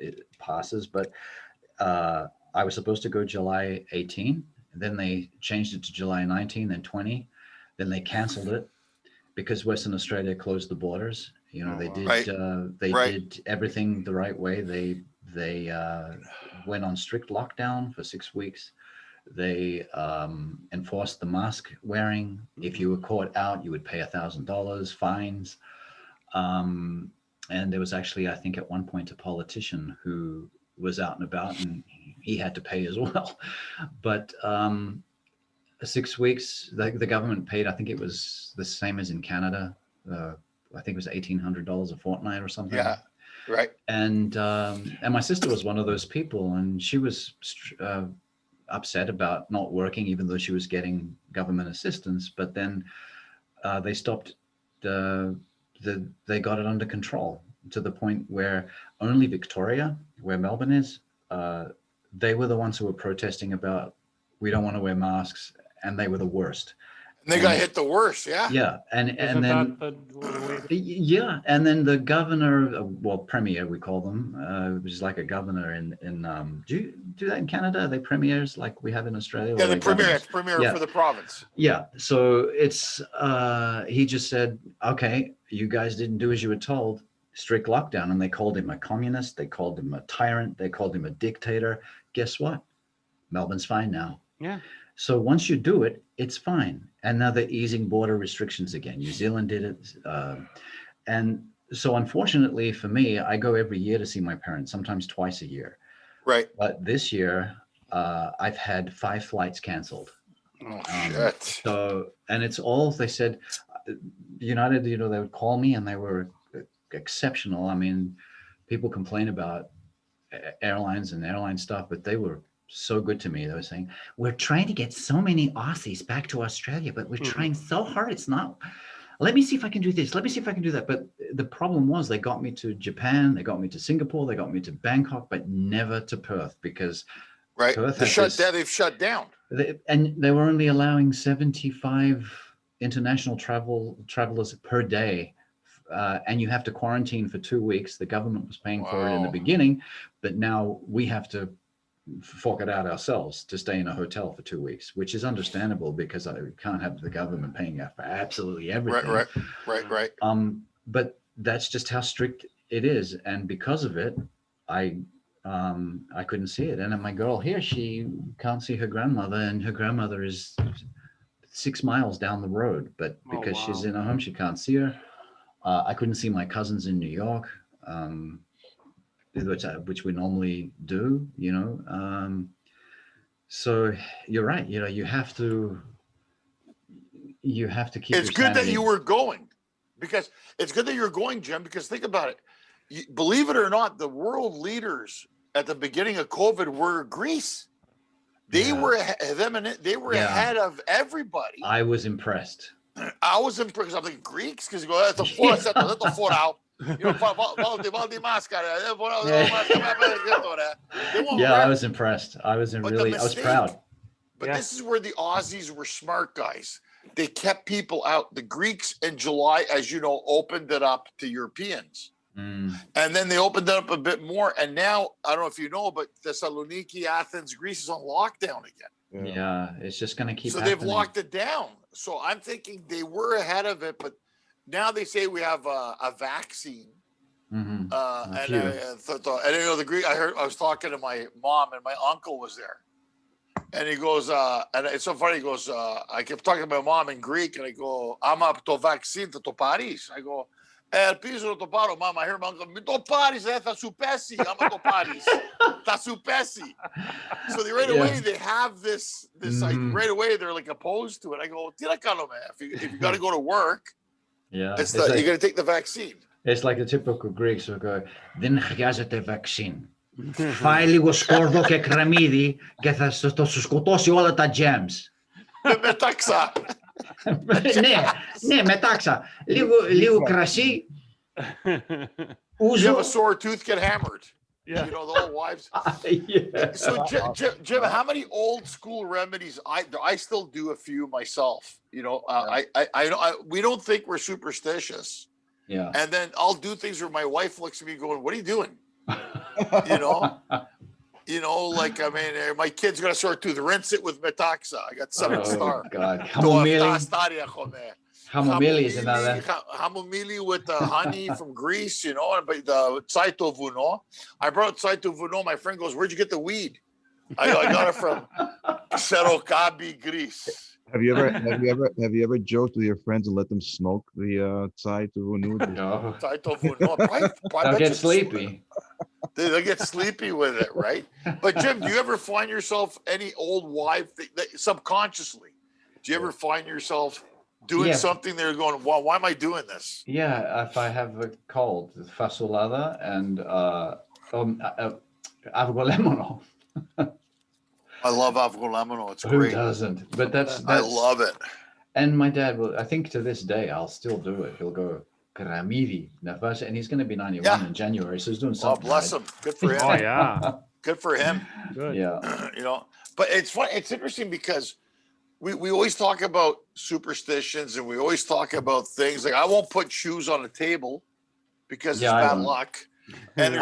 it passes. But I was supposed to go July 18. Then they changed it to July 19, then 20. Then they canceled it because Western Australia closed the borders. You know, they did everything the right way. They went on strict lockdown for 6 weeks. They enforced the mask wearing. If you were caught out, you would pay $1,000 fines. And there was actually, I think at one point, a politician who was out and about and he had to pay as well. But 6 weeks, the government paid, I think it was the same as in Canada. I think it was $1,800 a fortnight or something. Yeah, right. And my sister was one of those people, and she was upset about not working, even though she was getting government assistance. But then they stopped. They got it under control to the point where only Victoria, where Melbourne is, they were the ones who were protesting about we don't want to wear masks, and they were the worst. And they got hit the worst, yeah. Yeah, and then and then the governor, well, premier we call them, which is like a governor in do you do that in Canada? Are they premiers like we have in Australia? Yeah, the premier for the province. Yeah, so it's he just said, okay, you guys didn't do as you were told, strict lockdown, and they called him a communist, they called him a tyrant, they called him a dictator. Guess what? Melbourne's fine now. Yeah. So once you do it, it's fine. And now they're easing border restrictions again. New Zealand did it. And so unfortunately for me, I go every year to see my parents, sometimes twice a year. Right. But this year, I've had 5 flights canceled. Oh, shit. So, and it's all, they said, United, they would call me and they were exceptional. I mean, people complain about airlines and airline stuff, but they were so good to me. They were saying, we're trying to get so many Aussies back to Australia, but we're trying so hard. It's not, let me see if I can do this. Let me see if I can do that. But the problem was they got me to Japan, they got me to Singapore, they got me to Bangkok, but never to Perth because Perth they've shut down. And they were only allowing 75 international travelers per day. And you have to quarantine for 2 weeks. The government was paying for it in the beginning, but now we have to fork it out ourselves to stay in a hotel for 2 weeks, which is understandable because I can't have the government paying for absolutely everything. Right. But that's just how strict it is. And because of it, I couldn't see it. And then my girl here, she can't see her grandmother, and her grandmother is 6 miles down the road, but because she's in a home, she can't see her. I couldn't see my cousins in New York, which we normally do, so you're right. You have to keep. It's good that you were going, because it's good that you're going, Jim, because think about it. Believe it or not, the world leaders at the beginning of COVID were Greece. They were ahead of everybody. I was impressed. I was impressed. I'm like, Greeks? Because you go, that's the four, that's the four out. Valdi Mascara. Yeah, I was impressed. I was proud. But this is where the Aussies were smart guys. They kept people out. The Greeks in July, as you know, opened it up to Europeans. And then they opened it up a bit more. And now, I don't know if you know, but Thessaloniki, Athens, Greece is on lockdown again. Yeah, it's just going to keep happening. They've locked it down. So I'm thinking they were ahead of it, but now they say we have a vaccine. And the Greek, I was talking to my mom, and my uncle was there. And he goes, and it's so funny, he goes, I kept talking to my mom in Greek, and I go, I'm up to vaccine to Paris. I go, piso to paro, mom. I hear my uncle, to Paris, ta supesi. I'm to Paris. Ta supesi. So right away, they have this like, right away, they're like opposed to it. I go, if you got to go to work, you got to take the vaccine. It's like the typical Greeks who go, δεν χρειάζεται vaccine. Φάει λίγο σκόρδο και κρεμμύδι και θα σου σκοτώσει όλα τα gems. Μετάξα. Ναι, μετάξα. Λίγο κρασί. You have a sore tooth, get hammered. Yeah. The old wives. So Jim, how many old school remedies? I still do a few myself. We don't think we're superstitious. Yeah. And then I'll do things where my wife looks at me going, "What are you doing?" Like, I mean, my kid's got a sore tooth. Rinse it with Metaxa. I got 7-star. God. Chamomile with the honey from Greece, but the Saito Vuno. I brought Saito Vuno. My friend goes, "Where'd you get the weed?" I got it from Serocabi, Greece. Have you ever joked with your friends and let them smoke the Saito Vuno? No. Saito Vuno. They'll get sleepy. They'll get sleepy with it, right? But Jim, do you ever find yourself any old wife that subconsciously? Do you ever find yourself doing something they're going, "Well, why am I doing this?" Yeah, if I have a cold, fasolada and avgolemono. I love avgolemono. It's Who great. Who doesn't? But that's I love it. And my dad will. I think to this day, I'll still do it. He'll go Gramidi, and he's going to be 91 in January, so he's doing something. Oh, bless him. Good for him. Oh yeah. Good for him. Good. Yeah. But it's fun. It's interesting because we always talk about superstitions, and we always talk about things like, I won't put shoes on a table because it's bad luck. And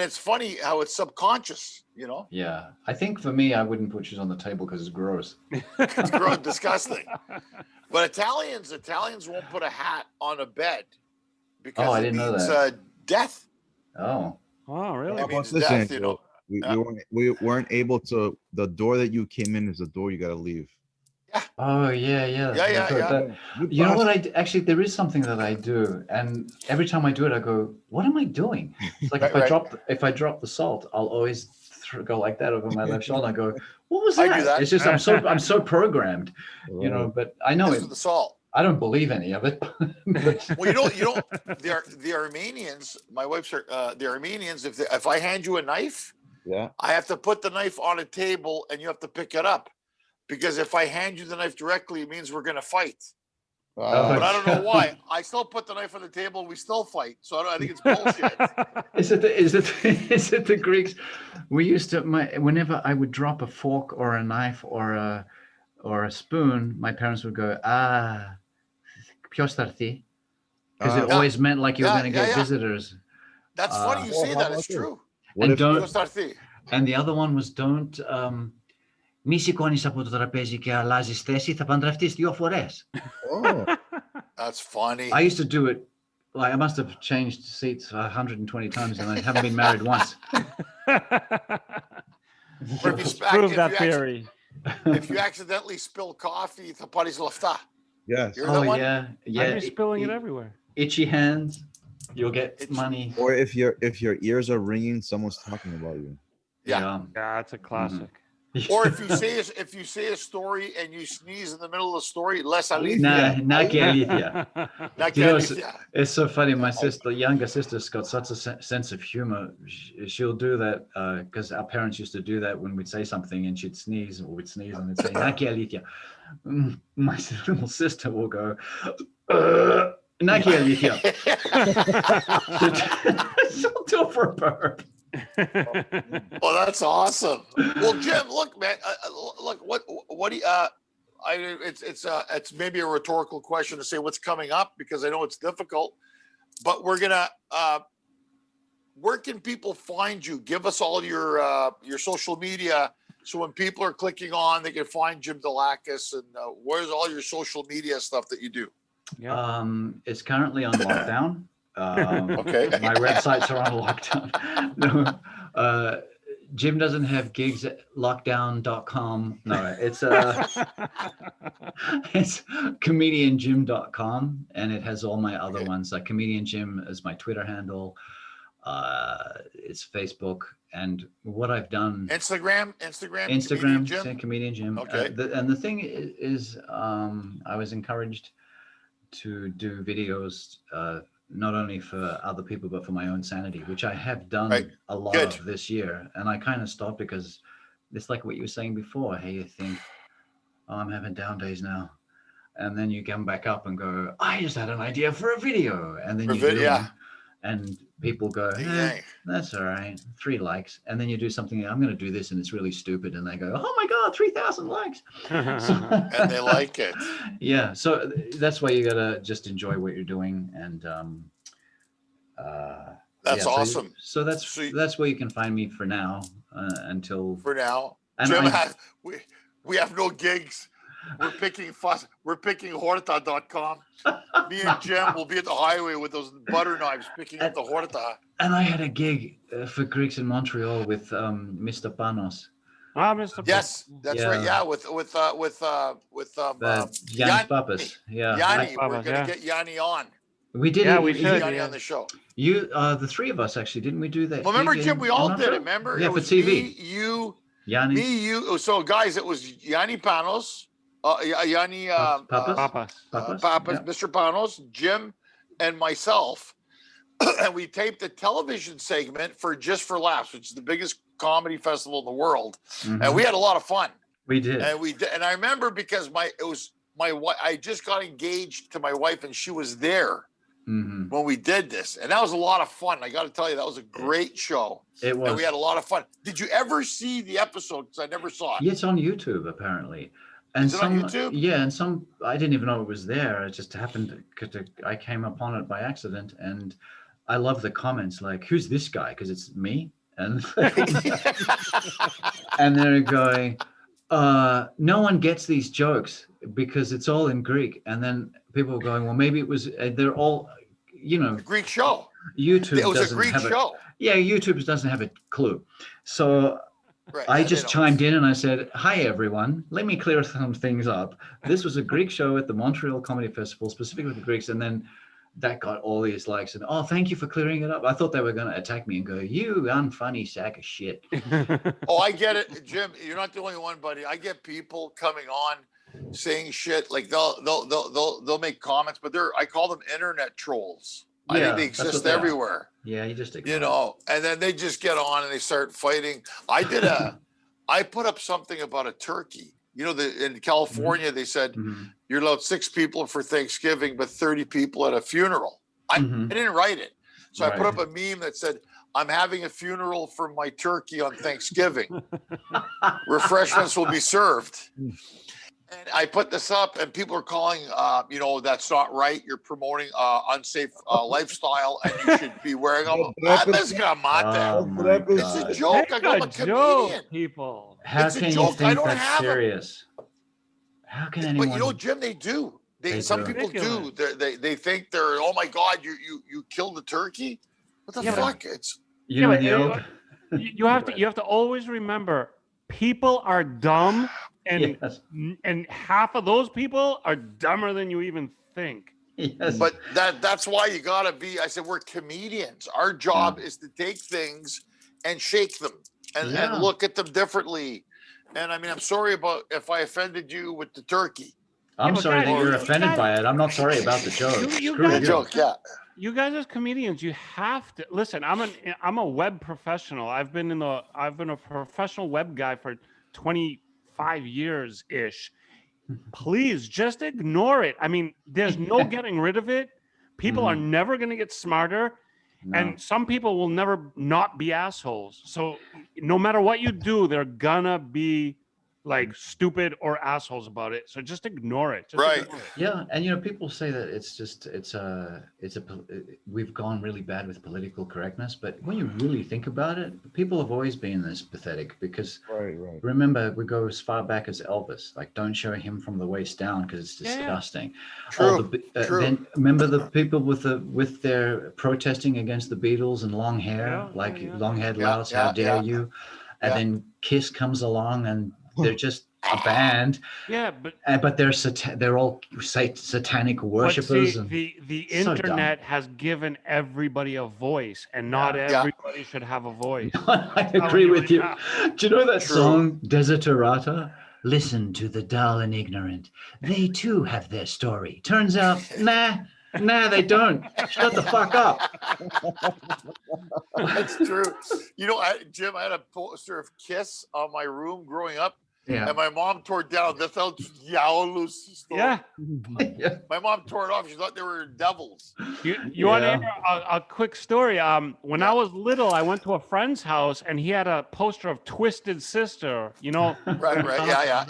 it's funny how it's subconscious, Yeah. I think for me, I wouldn't put shoes on the table because it's gross. It's gross, disgusting. But Italians won't put a hat on a bed because I didn't know that. Death. Oh. Oh, really? It means death, we weren't able to. The door that you came in is the door you got to leave. Oh yeah. You know what? Actually, there is something that I do, and every time I do it, I go, "What am I doing?" It's like if I drop the salt, I'll always go like that over my left shoulder. I go, "What was that?" I do that. It's just I'm so programmed, you know. But I know With the salt. I don't believe any of it. Well, you know, the Armenians. My wife's the Armenians. If I hand you a knife, I have to put the knife on a table, and you have to pick it up. Because if I hand you the knife directly, it means we're going to fight. But I don't know why. I still put the knife on the table and we still fight. So I think it's bullshit. Is it the Greeks? We used to, whenever I would drop a fork or a knife or a spoon, my parents would go, piostarthi. Because it always meant like you were going to get visitors. That's funny you say that. It's true. And the other one was don't... Μη σηκώνεις από το τραπέζι και αλλάζεις θέση, θα παντρευτείς 2 φορές. Oh, that's funny. I used to do it, like I must have changed seats 120 times and I haven't been married once. Prove that theory. If you accidentally spill coffee, θα πάρεις λεφτά. Yes. Oh yeah. I'd be spilling it everywhere. Itchy hands, you'll get money. Or if your ears are ringing, someone's talking about you. Yeah, that's a classic. Mm-hmm. Or if you say a story and you sneeze in the middle of the story, less alήθεια. Not alήθεια. You know, it's so funny. My younger sister's got such a sense of humor. She'll do that because our parents used to do that when we'd say something and she'd sneeze, or we'd sneeze and they'd say not alήθεια. My little sister will go, not alήθεια. She'll do it for a burp. Well, that's awesome. Well, Jim, look, man, look, what do you, it's maybe a rhetorical question to say what's coming up, because I know it's difficult, but we're gonna, where can people find you? Give us all your social media, so when people are clicking on, they can find Jim Dailakis, and where's all your social media stuff that you do? It's currently on lockdown. Okay. My websites are on lockdown. No, Jim doesn't have gigs at lockdown.com. No, it's comedianjim.com, and it has all my other ones. Like Comedian Jim is my Twitter handle. It's Facebook, and what I've done. Instagram, Comedian Jim. Okay. And the thing is, I was encouraged to do videos. Not only for other people, but for my own sanity, which I have done a lot of this year. And I kind of stopped because it's like what you were saying before. Hey, you think, oh, I'm having down days now. And then you come back up and go, I just had an idea for a video. And then you do it. And people go, that's all right, 3 likes. And then you do something, I'm going to do this, and it's really stupid. And they go, oh my God, 3,000 likes. And they like it. Yeah. So that's why you got to just enjoy what you're doing. And that's awesome. So that's where you can find me for now, until. For now. And Jim, we have no gigs. We're picking horta.com. Me and Jim will be at the highway with those butter knives picking up the horta. And I had a gig for Greeks in Montreal with Mr. Panos. Mr. Yes, that's right. Yeah, with Yannis Papas. Yeah. Yanni, we're gonna get Yanni on. We did. Yeah, we should. Yanni on the show. You, the 3 of us actually, didn't we do that? Well, remember, Jim, we all did it. Remember? Yeah, it was for TV. Me, you, Yanni. So, guys, it was Yanni Panos. Yanni Papas, Mr. Panos, Jim, and myself, and we taped a television segment for Just for Laughs, which is the biggest comedy festival in the world, and we had a lot of fun. We did, and I remember because my wife. I just got engaged to my wife, and she was there when we did this, and that was a lot of fun. I got to tell you, that was a great show. It was, and we had a lot of fun. Did you ever see the episode? Because I never saw it. Yeah, it's on YouTube apparently. And is it on YouTube? Yeah, and some I didn't even know it was there. It just happened because I came upon it by accident, and I love the comments like, "Who's this guy?" Because it's me, and and they're going, "No one gets these jokes because it's all in Greek." And then people are going, "Well, maybe it was." They're all, the Greek show. YouTube It was a doesn't Greek have show. Yeah, YouTube doesn't have a clue. So Right. I yeah, they just don't. chimed in and I said, "Hi everyone, let me clear some things up. This was a Greek show at the Montreal Comedy Festival, specifically for Greeks." And then that got all these likes. And thank you for clearing it up. I thought they were going to attack me and go, "You unfunny sack of shit." Oh, I get it, Jim. You're not the only one, buddy. I get people coming on saying shit like they'll make comments, but I call them internet trolls. I think they that's what exist they are. everywhere. Yeah, you just ignore You know, and then they just get on and they start fighting. I put up something about a turkey. You know, in California, they said you're allowed 6 people for Thanksgiving, but 30 people at a funeral. I didn't write it. So I put up a meme that said, "I'm having a funeral for my turkey on Thanksgiving. Refreshments will be served." And I put this up, and people are calling, you know, that's not right. You're promoting unsafe lifestyle, and you should be wearing them. It's a joke. I'm a comedian. People. How It's a can you joke. I think don't that's have 'em. serious? How can anyone? But you know, Jim, they do. Some people do. They think they're, oh my God, you killed the turkey. What the fuck? It's you know, you have to always remember, people are dumb, and and half of those people are dumber than you even think. Yes. But that's why you gotta be. I said we're comedians. Our job is to take things and shake them and look at them differently. And I mean, I'm sorry about if I offended you with the turkey. I'm sorry that you're offended by it. I'm not sorry about the joke. Screw the joke. Yeah. You guys as comedians, you have to listen. I'm a web professional. I've been a professional web guy for 25 years ish. Please just ignore it. I mean, there's no getting rid of it. People are never going to get smarter. No. And some people will never not be assholes. So no matter what you do, they're gonna be like stupid or assholes about it. So just ignore it. Ignore it. Yeah, and you know, people say that we've gone really bad with political correctness, but when you really think about it, people have always been this pathetic because remember, we go as far back as Elvis. Like, don't show him from the waist down because it's disgusting. True. Then remember the people with their protesting against the Beatles and long hair, long-haired louse, how dare you? And then Kiss comes along and they're just a band. Yeah, but they're all satanic worshippers. But see, the internet has given everybody a voice, and not everybody should have a voice. I agree with you. Do you know that song Desiderata? Listen to the dull and ignorant. They too have their story. Turns out, nah, they don't. Shut the fuck up. That's true. You know, Jim, I had a poster of Kiss on my room growing up. Yeah. And my mom tore it down. They felt Yeah. My mom tore it off. She thought they were devils. You want to hear a quick story? When I was little, I went to a friend's house and he had a poster of Twisted Sister, you know? Right. Yeah.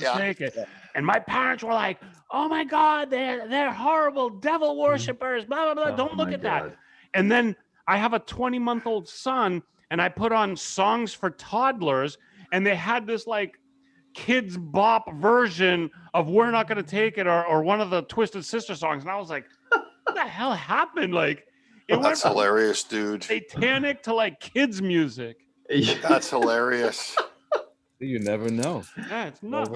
And my parents were like, "Oh my God, they're horrible devil worshippers, blah, blah, blah. Don't look at that." And then I have a 20-month-old son and I put on songs for toddlers and they had this like kids bop version of "We're Not Gonna Take It" or one of the Twisted Sister songs, and I was like, what the hell happened? Like, that's hilarious, dude. Satanic to like kids music. That's hilarious. You never know. Yeah, it's not.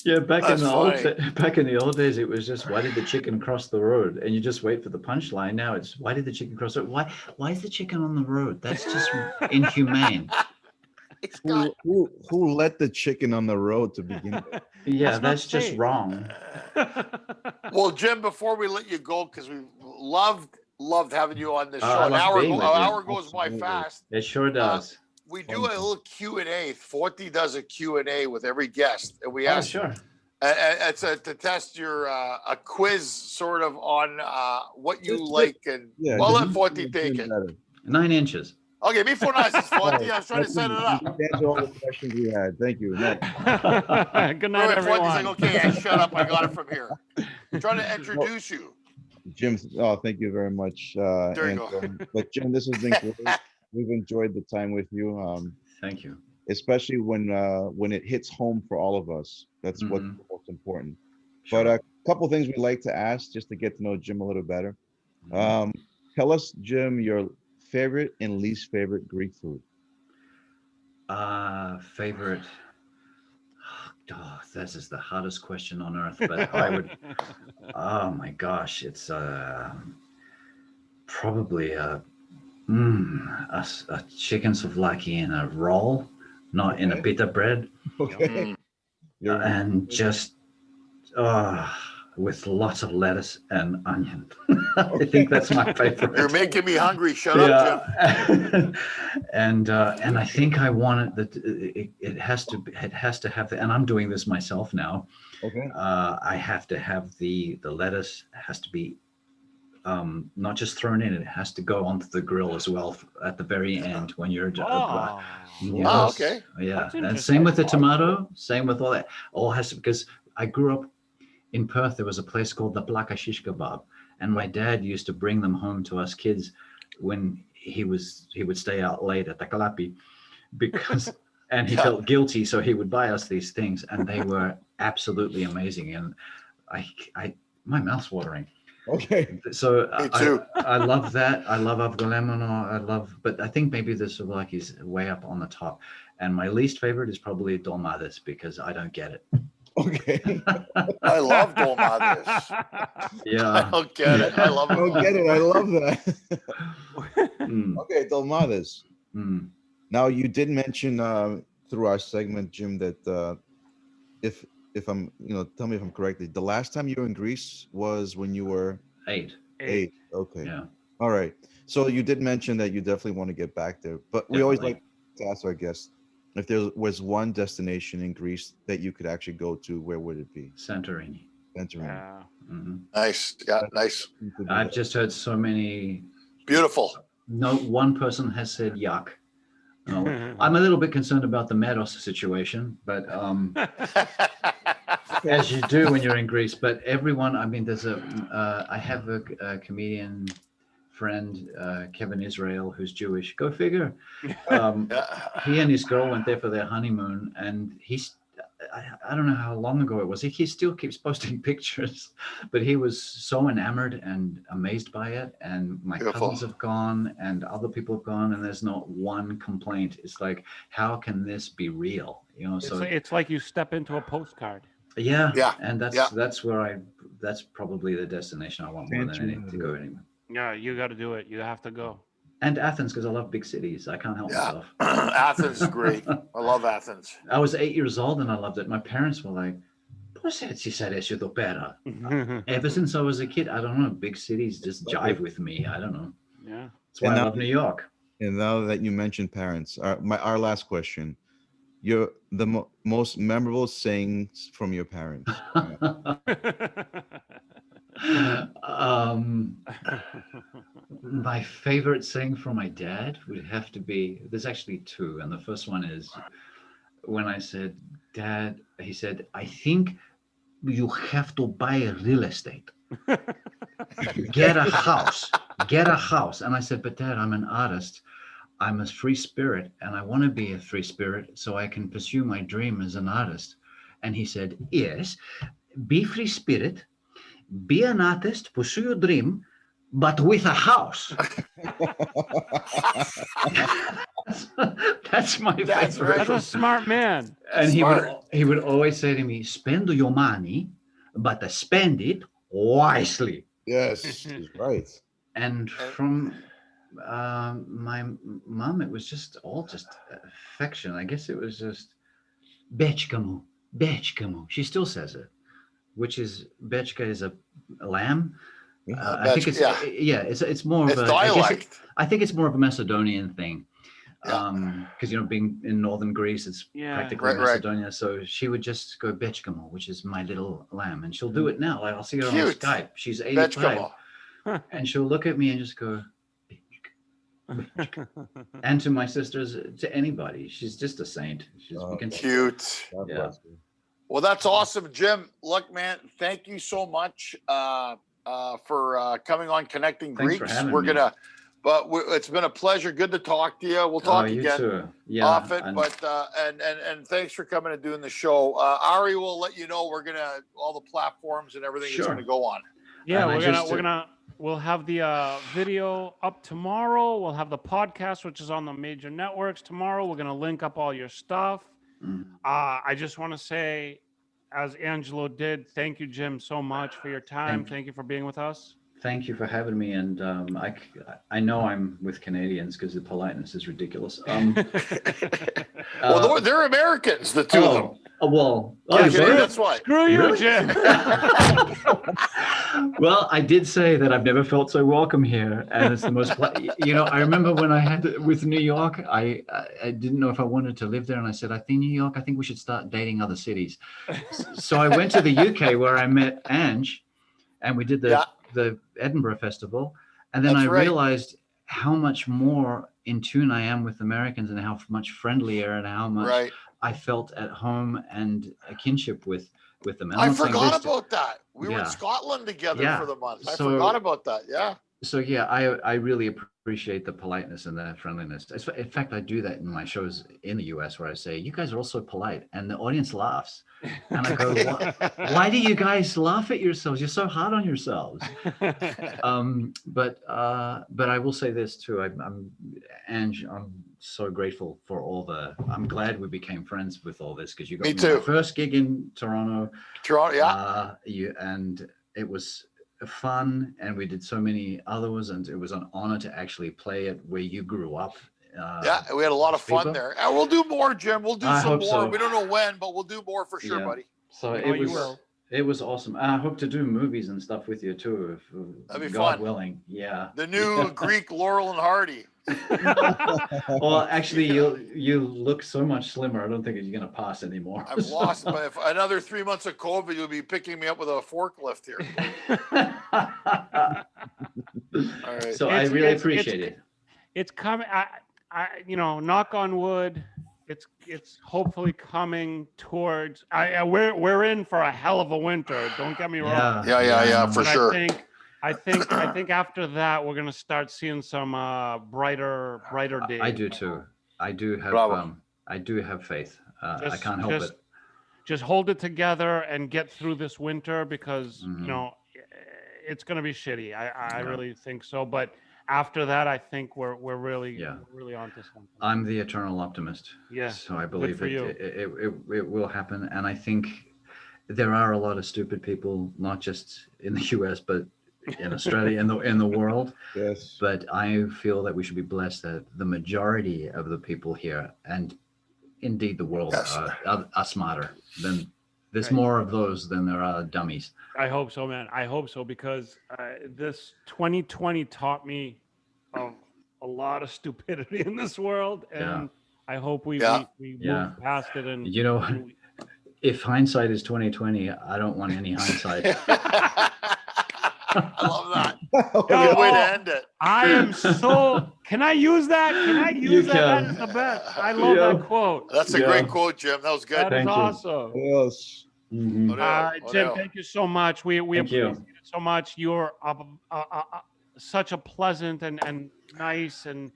Yeah, back in the old days, it was just, why did the chicken cross the road? And you just wait for the punchline. Now it's, why did the chicken cross the road? Why is the chicken on the road? That's just inhumane. Who let the chicken on the road to begin with? Yeah, that's just wrong. Well, Jim, before we let you go, because we loved having you on this show. An hour goes by fast. It sure does. We do a little Q&A. Forty does a Q&A with every guest, and we ask. Sure. It's to test your a quiz sort of on what you like, and well, let Forty take it. 9 inches. Okay, before nice, Forty. I was trying to set it up. Answer all the questions we had. Thank you. Good night, everyone. Like, okay, shut up. I got it from here. I'm trying to introduce you. Jim, thank you very much. There you go. But Jim, this has been great. We've enjoyed the time with you. Thank you. Especially when it hits home for all of us. That's what's most important. Sure. But a couple things we'd like to ask just to get to know Jim a little better. Tell us, Jim, your favorite and least favorite Greek food? Favorite. Oh, this is the hardest question on earth, but I would. Oh my gosh, it's probably a chicken souvlaki in a roll, not in a pita bread, Okay. and just with lots of lettuce and onion. I think that's my favorite. You're making me hungry. Shut up, Jim. and I think I want it that it has to have the, and I'm doing this myself now. Okay. I have to have the lettuce has to be not just thrown in; it has to go onto the grill as well at the very end when you're. Okay. Yeah, and same with the tomato. Same with all that. All has to, because I grew up in Perth. There was a place called the Plaka Shish Kebab, and my dad used to bring them home to us kids when he would stay out late at the Kalapi because and he felt guilty, so he would buy us these things, and they were absolutely amazing. And I my mouth's watering. Okay. So Me too. I love that. I love avgolemono. But I think maybe the souvlaki is way up on the top. And my least favorite is probably dolmades because I don't get it. Okay. I love dolmades. Yeah. I don't get it. I love I don't get it. I love that. Mm, Okay, dolmades. mm. Now you did mention through our segment, Jim, that if I'm, tell me if I'm correctly, the last time you were in Greece was when you were 8. 8. Okay. Yeah. All right. So you did mention that you definitely want to get back there, but we always like to ask our guests if there was one destination in Greece that you could actually go to, where would it be? Santorini. Santorini. Yeah. Mm-hmm. Nice. Yeah, nice. I've just heard so many. Beautiful. No one person has said yuck. I'm a little bit concerned about the Meadows situation, but as you do when you're in Greece. But everyone, I mean, I have a comedian friend, Kevin Israel, who's Jewish. Go figure. He and his girl went there for their honeymoon, and I don't know how long ago it was. He still keeps posting pictures, but he was so enamored and amazed by it. And my cousins have gone, and other people have gone, and there's not one complaint. It's like, how can this be real? It's like you step into a postcard. Yeah. And that's where that's probably the destination I want more than anything to go anywhere. Yeah, you got to do it. You have to go. And Athens, because I love big cities. I can't help myself. Athens is great. I love Athens. I was 8 years old and I loved it. My parents were like, ever since I was a kid, I don't know. Big cities just jive with me. I don't know. Yeah. That's why I love New York. And now that you mentioned parents, our last question. The most memorable sayings from your parents. My favorite saying from my dad would have to be, there's actually two, and the first one is when I said, Dad, he said, I think you have to buy a real estate. Get a house. And I said, but Dad, I'm an artist. I'm a free spirit, and I want to be a free spirit so I can pursue my dream as an artist. And he said, yes, be free spirit, be an artist, pursue your dream, but with a house. That's my favorite. That's a smart man. And he would always say to me, spend your money, but spend it wisely. Yes, he's right. And from my mom, it was just affection. I guess it was just bechkamu. She still says it, which is bechka is a lamb. I think it's more of a dialect. I think it's more of a Macedonian thing. Because being in northern Greece, it's practically Macedonia. So she would just go bechkamu, which is my little lamb, and she'll do it now. Like I'll see her on Skype. She's 85, and she'll look at me and just go. And to my sisters, to anybody, she's just a saint. She's cute. Yeah. Well, that's awesome, Jim. Look, man, thank you so much for coming on Connecting Thanks Greeks. For having me. It's been a pleasure. Good to talk to you. We'll talk again often. And thanks for coming and doing the show. Ari will let you know all the platforms and everything is going to go on. Yeah, and We'll have the video up tomorrow. We'll have the podcast, which is on the major networks tomorrow. We're going to link up all your stuff. I just want to say, as Angelo did, thank you, Jim, so much for your time. Thank you for being with us. Thank you for having me. And I know I'm with Canadians because the politeness is ridiculous. Well, they're Americans, the two of them. That's why. Screw you, Really? Jim. Well, I did say that I've never felt so welcome here, and it's the most. I remember when I had with New York, I didn't know if I wanted to live there, and I said, I think New York, I think we should start dating other cities. So I went to the UK where I met Ange, and we did the Edinburgh Festival, and then I realized how much more in tune I am with Americans, and how much friendlier, and how much I felt at home and a kinship with them. And I forgot about that. We were in Scotland together for the month. I forgot about that. Yeah. So I really appreciate the politeness and the friendliness. In fact, I do that in my shows in the US where I say, you guys are all so polite, and the audience laughs. And I go, why do you guys laugh at yourselves? You're so hard on yourselves. But I will say this too. I'm so grateful for I'm glad we became friends with all this, because you got me my first gig in Toronto. And it was fun, and we did so many others, and it was an honor to actually play it where you grew up. We had a lot of fun there, and we'll do more, Jim. We'll do some more. So. We don't know when, but we'll do more for sure, buddy. So it was awesome. I hope to do movies and stuff with you too, if that'd be God fun. Willing. Yeah. The new Greek Laurel and Hardy. Well, actually, you look so much slimmer. I don't think you're going to pass anymore. I've lost, but if another 3 months of COVID, you'll be picking me up with a forklift here. All right. So I really appreciate it. It's coming. Knock on wood. It's hopefully coming towards. We're in for a hell of a winter. Don't get me wrong. Yeah, for sure. I think after that we're gonna start seeing some brighter days. I do too. I do have faith. I can't help it. Just hold it together and get through this winter, because it's gonna be shitty. I really think so. But after that, I think we're really onto something. I'm the eternal optimist. Yeah. So I believe it will happen, and I think there are a lot of stupid people, not just in the US, but in Australia, in the world. Yes. But I feel that we should be blessed that the majority of the people here, and indeed the world, are smarter than. There's more of those than there are dummies. I hope so, man. I hope so, because this 2020 taught me of a lot of stupidity in this world, and I hope we move past it. And if hindsight is 2020, I don't want any hindsight. I love that. Good way to end it. I am so. Can I use that? Can I use that? That is the best. I love that quote. That's a great quote, Jim. That was good. That is awesome. Yes. Mm-hmm. Jim, thank you so much. We appreciate it so much. You're such a pleasant and nice and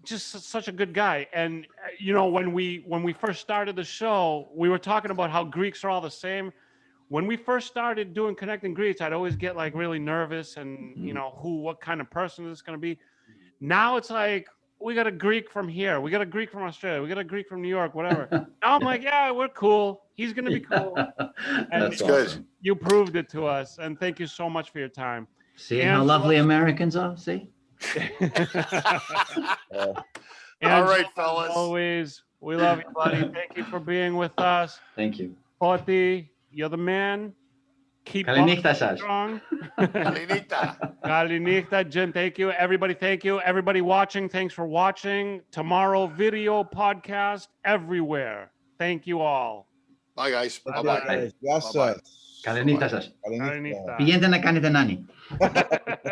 just such a good guy. And when we first started the show, we were talking about how Greeks are all the same. When we first started doing Connecting Greeks, I'd always get like really nervous and what kind of person is this going to be. Now it's like, we got a Greek from here, we got a Greek from Australia, we got a Greek from New York, whatever. Now I'm like, yeah, we're cool. He's going to be cool. And that's awesome. You proved it to us, and thank you so much for your time. See how lovely Americans are? See? All right, fellas. As always, we love you, buddy. Thank you for being with us. Thank you. Poti, you're the man. Keep strong. Kalinita, Jim, thank you. Everybody, thank you. Everybody watching, thanks for watching. Tomorrow, video, podcast, everywhere. Thank you all. Bye, guys. Bye-bye. Yes, sir. Kalinita. Kalinita. Piliente na kanita nani.